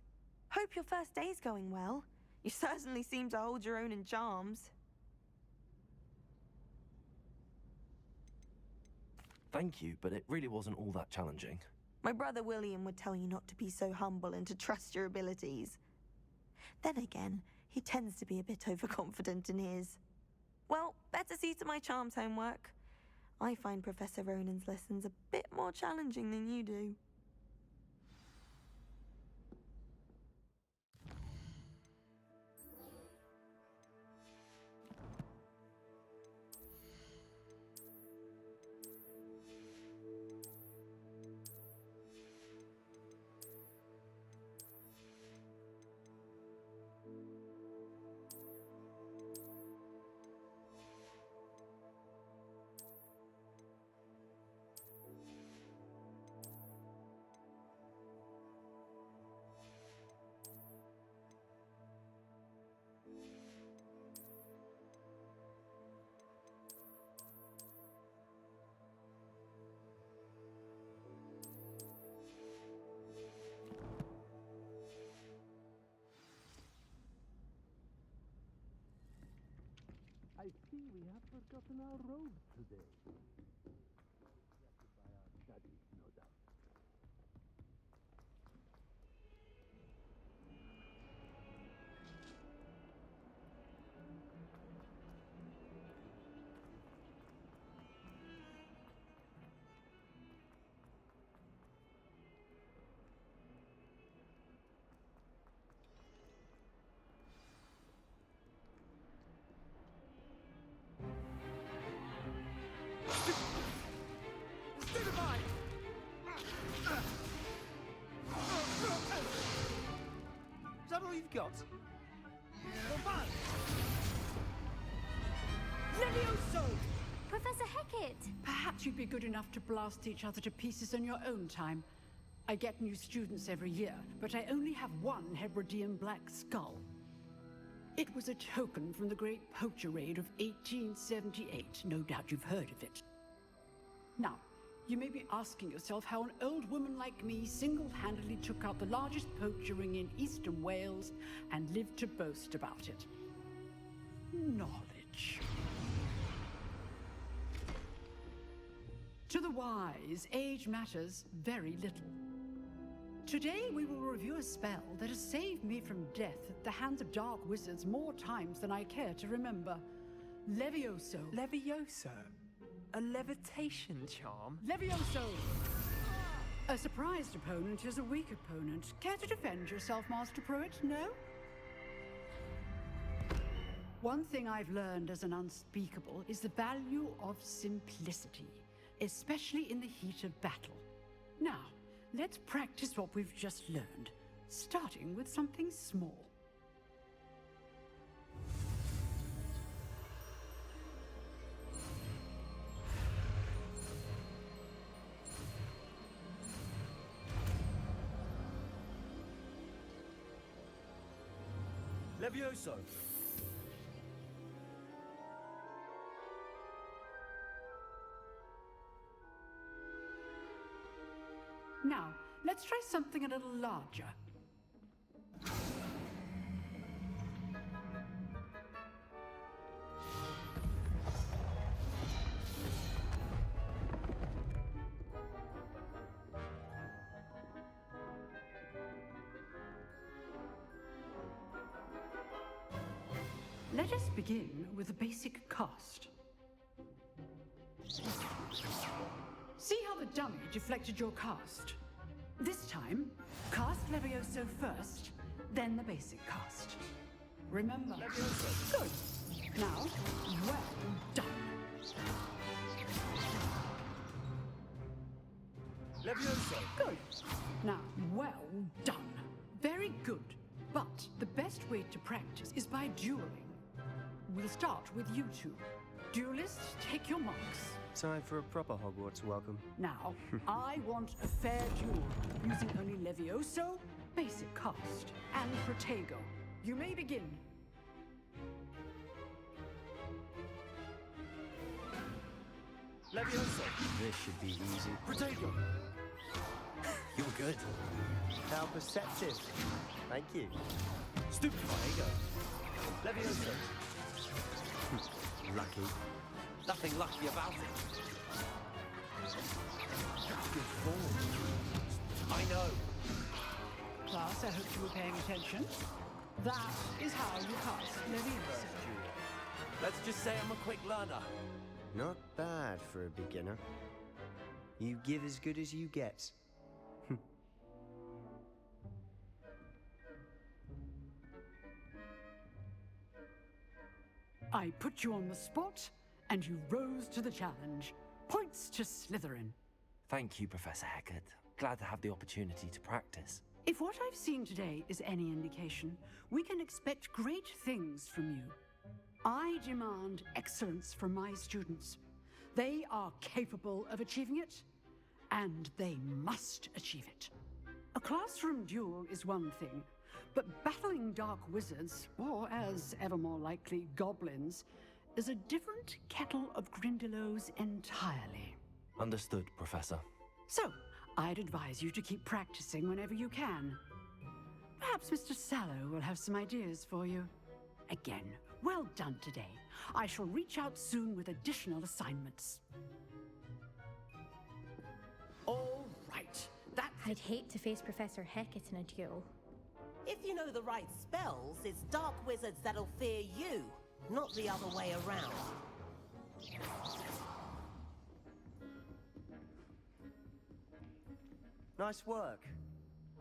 Hope your first day's going well. You certainly seem to hold your own in charms. Thank you, but it really wasn't all that challenging. My brother William would tell you not to be so humble and to trust your abilities. Then again, he tends to be a bit overconfident in his. Well, better see to my charms homework. I find Professor Ronan's lessons a bit more challenging than you do. I see we have forgotten our robes today. By our studies, no doubt. Is that all you've got? Levioso! Professor Hecat! Perhaps you'd be good enough to blast each other to pieces in your own time. I get new students every year, but I only have one Hebridean black skull. It was a token from the Great Poacher Raid of 1878. No doubt you've heard of it. Now, you may be asking yourself how an old woman like me single-handedly took out the largest poacher ring in eastern Wales and lived to boast about it. Knowledge. To the wise, age matters very little. Today we will review a spell that has saved me from death at the hands of dark wizards more times than I care to remember. Levioso. Levioso? A levitation charm? Levioso! A surprised opponent is a weak opponent. Care to defend yourself, Master Pruitt? No? One thing I've learned as an unspeakable is the value of simplicity, especially in the heat of battle. Now, let's practice what we've just learned, starting with something small. Levioso! Now, let's try something a little larger. Let us begin with a basic cast. See how the dummy deflected your cast? This time, cast Levioso first, then the basic cast. Remember. Levioso. Good. Now, well done. Levioso. Good. Now, well done. Very good. But the best way to practice is by dueling. We'll start with you two. Duelists, take your marks. Time for a proper Hogwarts welcome. Now, I want a fair duel, using only Levioso, basic cast, and Protego. You may begin. Levioso! This should be easy. Protego! You're good. How perceptive. Thank you. Stupid Protego. Levioso! Lucky. Nothing lucky about it. Good form. I know. Class, I hope you were paying attention. That is how you cast Levioso. Let's just say I'm a quick learner. Not bad for a beginner. You give as good as you get. I put you on the spot, and you rose to the challenge. Points to Slytherin. Thank you, Professor Hecat. Glad to have the opportunity to practice. If what I've seen today is any indication, we can expect great things from you. I demand excellence from my students. They are capable of achieving it, and they must achieve it. A classroom duel is one thing, but battling dark wizards, or as ever more likely, goblins, is a different kettle of Grindylows entirely. Understood, Professor. So, I'd advise you to keep practicing whenever you can. Perhaps Mr. Sallow will have some ideas for you. Again, well done today. I shall reach out soon with additional assignments. All right, I'd hate to face Professor Hecat in a duel. If you know the right spells, it's dark wizards that'll fear you, not the other way around. Nice work.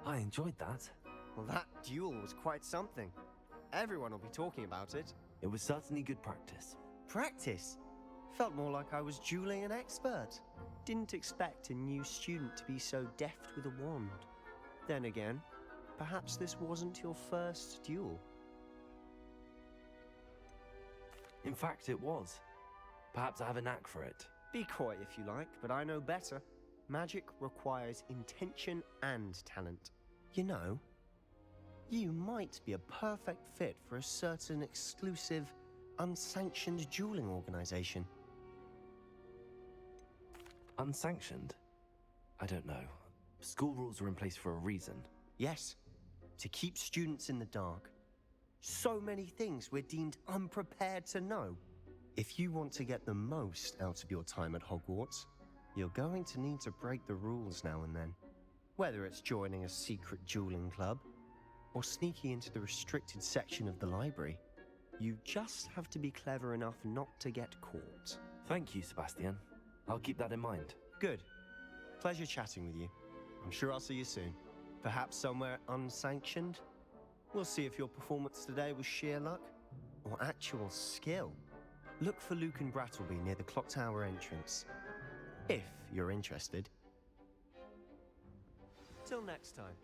I enjoyed that. Well, that duel was quite something. Everyone will be talking about it. It was certainly good practice. Practice? Felt more like I was dueling an expert. Didn't expect a new student to be so deft with a wand. Then again, perhaps this wasn't your first duel. In fact, it was. Perhaps I have a knack for it. Be coy if you like, but I know better. Magic requires intention and talent. You know, you might be a perfect fit for a certain exclusive, unsanctioned dueling organization. Unsanctioned? I don't know. School rules are in place for a reason. Yes, to keep students in the dark. So many things we're deemed unprepared to know. If you want to get the most out of your time at Hogwarts, you're going to need to break the rules now and then. Whether it's joining a secret dueling club, or sneaking into the restricted section of the library, you just have to be clever enough not to get caught. Thank you, Sebastian. I'll keep that in mind. Good. Pleasure chatting with you. I'm sure I'll see you soon. Perhaps somewhere unsanctioned? We'll see if your performance today was sheer luck or actual skill. Look for Luke and Brattleby near the clock tower entrance, if you're interested. Till next time.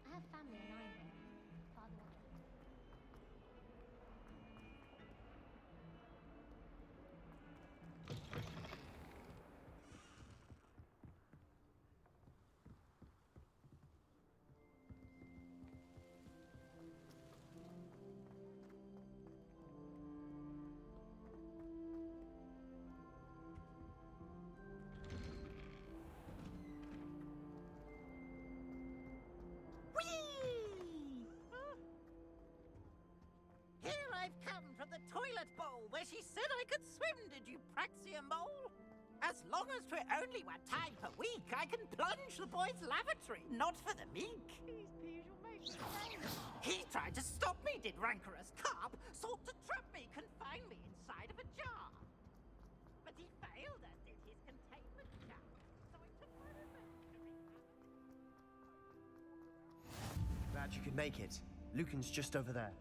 I have family in Ireland. Father of Here I've come from the toilet bowl where she said I could swim, did you Praxia mole? As long as 'twere only 1 time per week, I can plunge the boy's lavatory, not for the meek. He tried to stop me, did rancorous carp, sought to trap me, confine me inside of a jar. But he failed, as did his containment jar, so I took my revenge to be Glad you could make it. Lucan's just over there.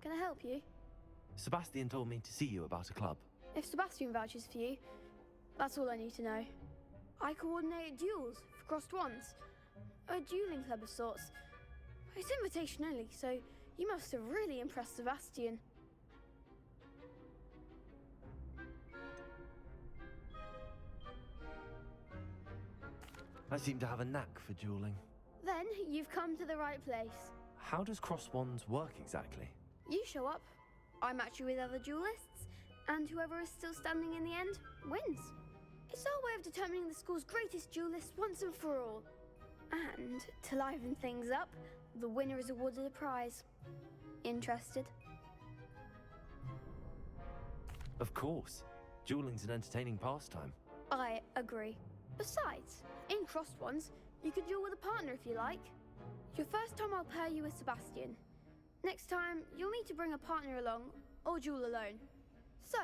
Can I help you? Sebastian told me to see you about a club. If Sebastian vouches for you, that's all I need to know. I coordinate duels for crossed wands. A dueling club of sorts. It's invitation only, so you must have really impressed Sebastian. I seem to have a knack for dueling. Then you've come to the right place. How does cross wands work exactly? You show up, I match you with other duelists, and whoever is still standing in the end wins. It's our way of determining the school's greatest duelist once and for all. And to liven things up, the winner is awarded a prize. Interested? Of course. Dueling's an entertaining pastime. I agree. Besides, in crossed ones, you could duel with a partner if you like. Your first time I'll pair you with Sebastian. Next time, you'll need to bring a partner along, or duel alone. So,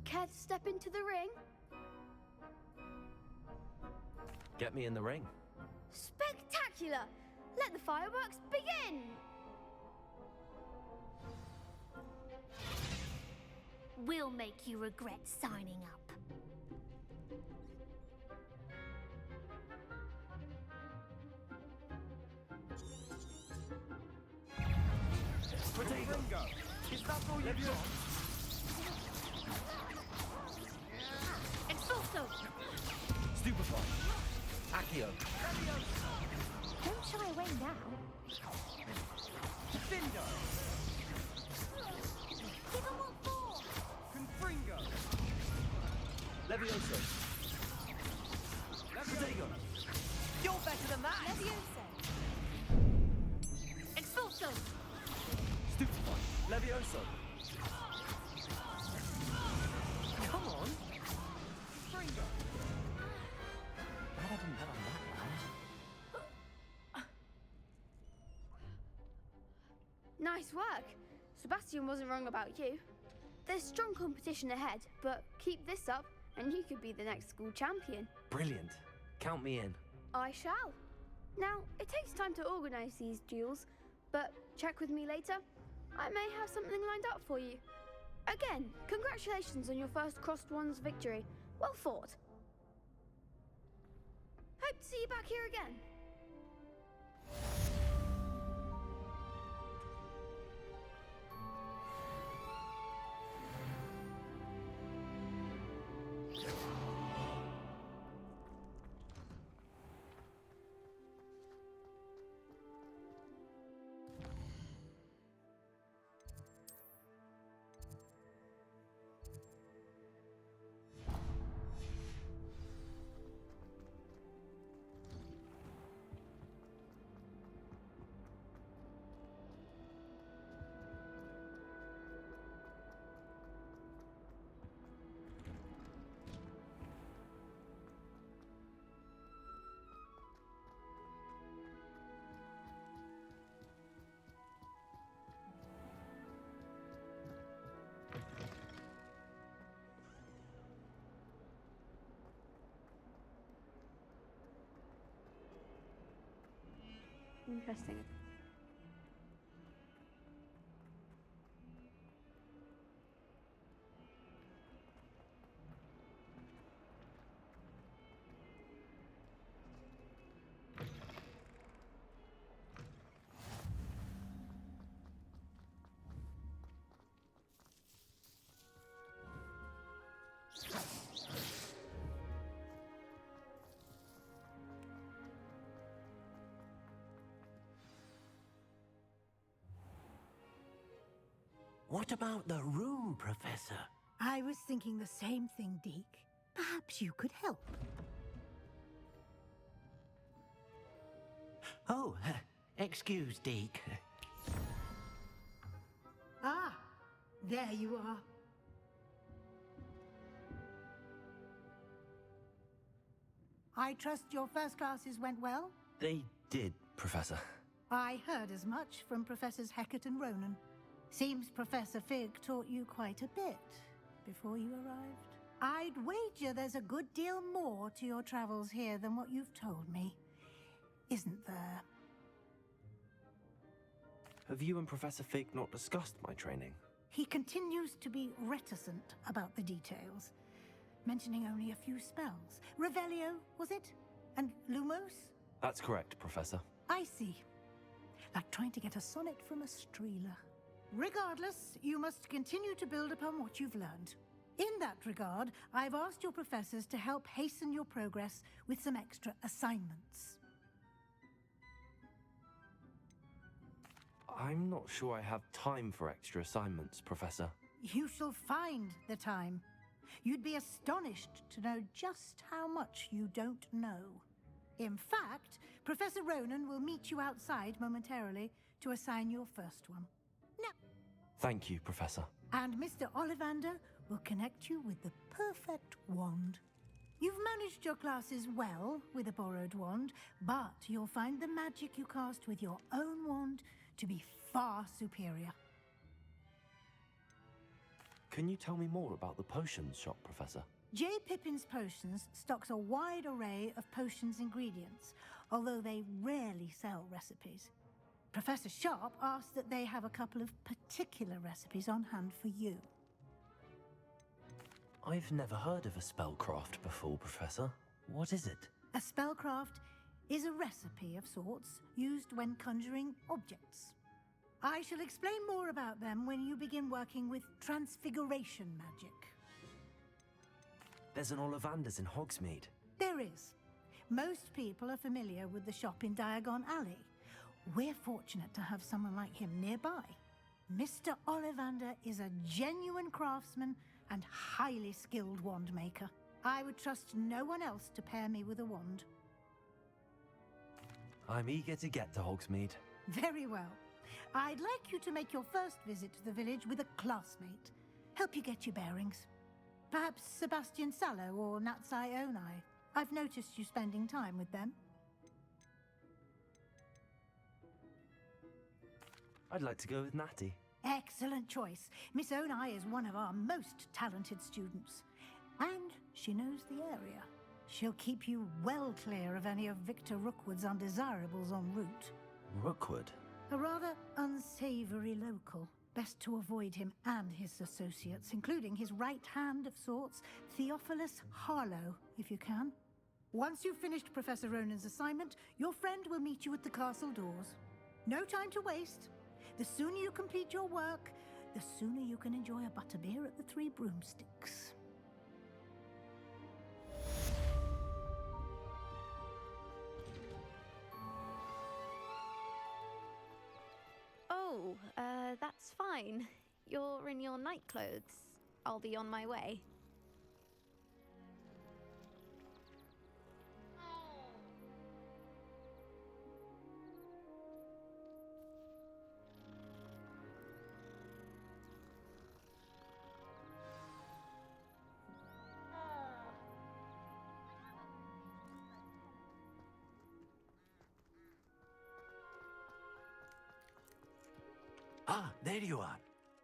care to step into the ring? Get me in the ring. Spectacular! Let the fireworks begin! We'll make you regret signing up. Protego! Is that all you've got? Expulso! Stupefy! Accio! Don't shy away now. Findo! Give him what for! Confringo! Levioso. Protego. You're better than that. Leviosa. Expulso. Stupefy. Levioso. Come on. Fringo. Glad I didn't bet on that round. Nice work. Sebastian wasn't wrong about you. There's strong competition ahead, but keep this up and you could be the next school champion. Brilliant. Count me in. I shall. Now, it takes time to organise these duels, but check with me later. I may have something lined up for you. Again, congratulations on your first Crossed Wands victory. Well fought. Hope to see you back here again. Interesting. What about the room, Professor? I was thinking the same thing, Deke. Perhaps you could help. Oh, excuse, Deke. Ah, there you are. I trust your first classes went well? They did, Professor. I heard as much from Professors Hecat and Ronan. Seems Professor Fig taught you quite a bit before you arrived. I'd wager there's a good deal more to your travels here than what you've told me. Isn't there? Have you and Professor Fig not discussed my training? He continues to be reticent about the details, mentioning only a few spells. Revelio, was it? And Lumos? That's correct, Professor. I see. Like trying to get a sonnet from a streeler. Regardless, you must continue to build upon what you've learned. In that regard, I've asked your professors to help hasten your progress with some extra assignments. I'm not sure I have time for extra assignments, Professor. You shall find the time. You'd be astonished to know just how much you don't know. In fact, Professor Ronan will meet you outside momentarily to assign your first one. Thank you, Professor. And Mr. Ollivander will connect you with the perfect wand. You've managed your classes well with a borrowed wand, but you'll find the magic you cast with your own wand to be far superior. Can you tell me more about the potions shop, Professor? J. Pippin's Potions stocks a wide array of potions ingredients, although they rarely sell recipes. Professor Sharp asked that they have a couple of particular recipes on hand for you. I've never heard of a spellcraft before, Professor. What is it? A spellcraft is a recipe of sorts used when conjuring objects. I shall explain more about them when you begin working with transfiguration magic. There's an Ollivander's in Hogsmeade. There is. Most people are familiar with the shop in Diagon Alley. We're fortunate to have someone like him nearby. Mr. Ollivander is a genuine craftsman and highly skilled wand maker. I would trust no one else to pair me with a wand. I'm eager to get to Hogsmeade. Very well. I'd like you to make your first visit to the village with a classmate. Help you get your bearings. Perhaps Sebastian Sallow or Natsai Onai. I've noticed you spending time with them. I'd like to go with Natty. Excellent choice. Miss Onai is one of our most talented students. And she knows the area. She'll keep you well clear of any of Victor Rookwood's undesirables en route. Rookwood? A rather unsavory local. Best to avoid him and his associates, including his right hand of sorts, Theophilus Harlow, if you can. Once you've finished Professor Ronan's assignment, your friend will meet you at the castle doors. No time to waste. The sooner you complete your work, the sooner you can enjoy a butterbeer at the Three Broomsticks. Oh, that's fine. You're in your night clothes. I'll be on my way. Ah, there you are.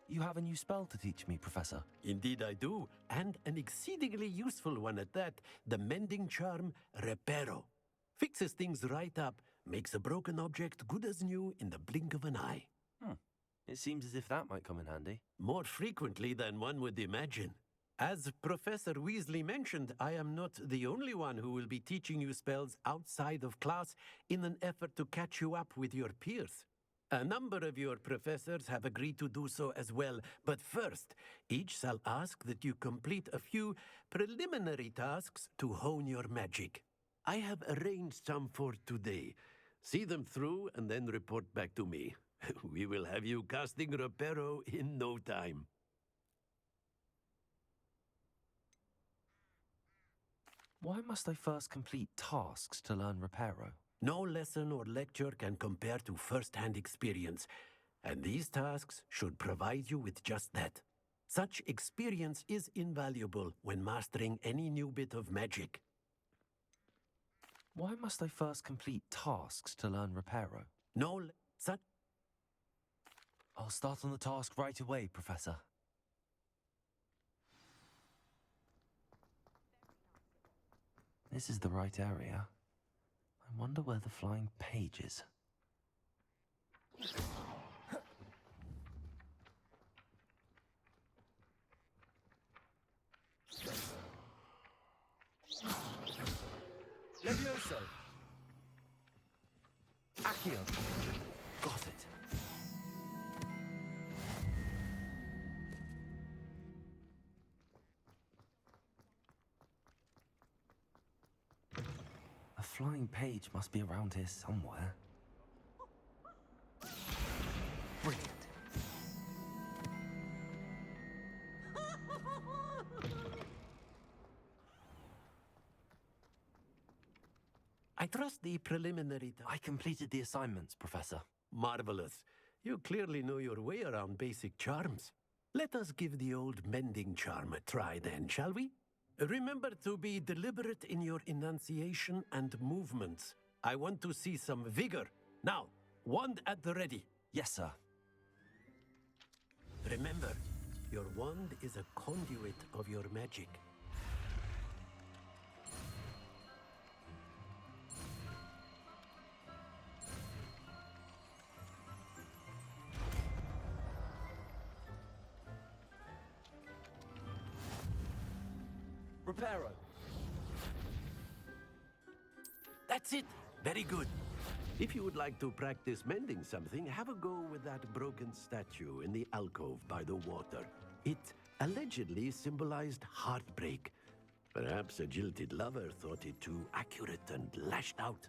You have a new spell to teach me, Professor. Indeed I do, and an exceedingly useful one at that. The mending charm, Reparo. Fixes things right up, makes a broken object good as new in the blink of an eye. It seems as if that might come in handy. More frequently than one would imagine. As Professor Weasley mentioned, I am not the only one who will be teaching you spells outside of class in an effort to catch you up with your peers. A number of your professors have agreed to do so as well, but first, each shall ask that you complete a few preliminary tasks to hone your magic. I have arranged some for today. See them through and then report back to me. We will have you casting Reparo in no time. Why must I first complete tasks to learn Reparo? No lesson or lecture can compare to first-hand experience, and these tasks should provide you with just that. Such experience is invaluable when mastering any new bit of magic. Why must I first complete tasks to learn Reparo? Such... I'll start on the task right away, Professor. This is the right area. I wonder where the flying page is. Levioso! Accio! Got it. A flying page must be around here somewhere. Brilliant. I trust the preliminary... I completed the assignments, Professor. Marvelous. You clearly know your way around basic charms. Let us give the old mending charm a try then, shall we? Remember to be deliberate in your enunciation and movements. I want to see some vigor. Now, wand at the ready. Yes, sir. Remember, your wand is a conduit of your magic. Reparo. That's it. Very good. If you would like to practice mending something, have a go with that broken statue in the alcove by the water. It allegedly symbolized heartbreak. Perhaps a jilted lover thought it too accurate and lashed out.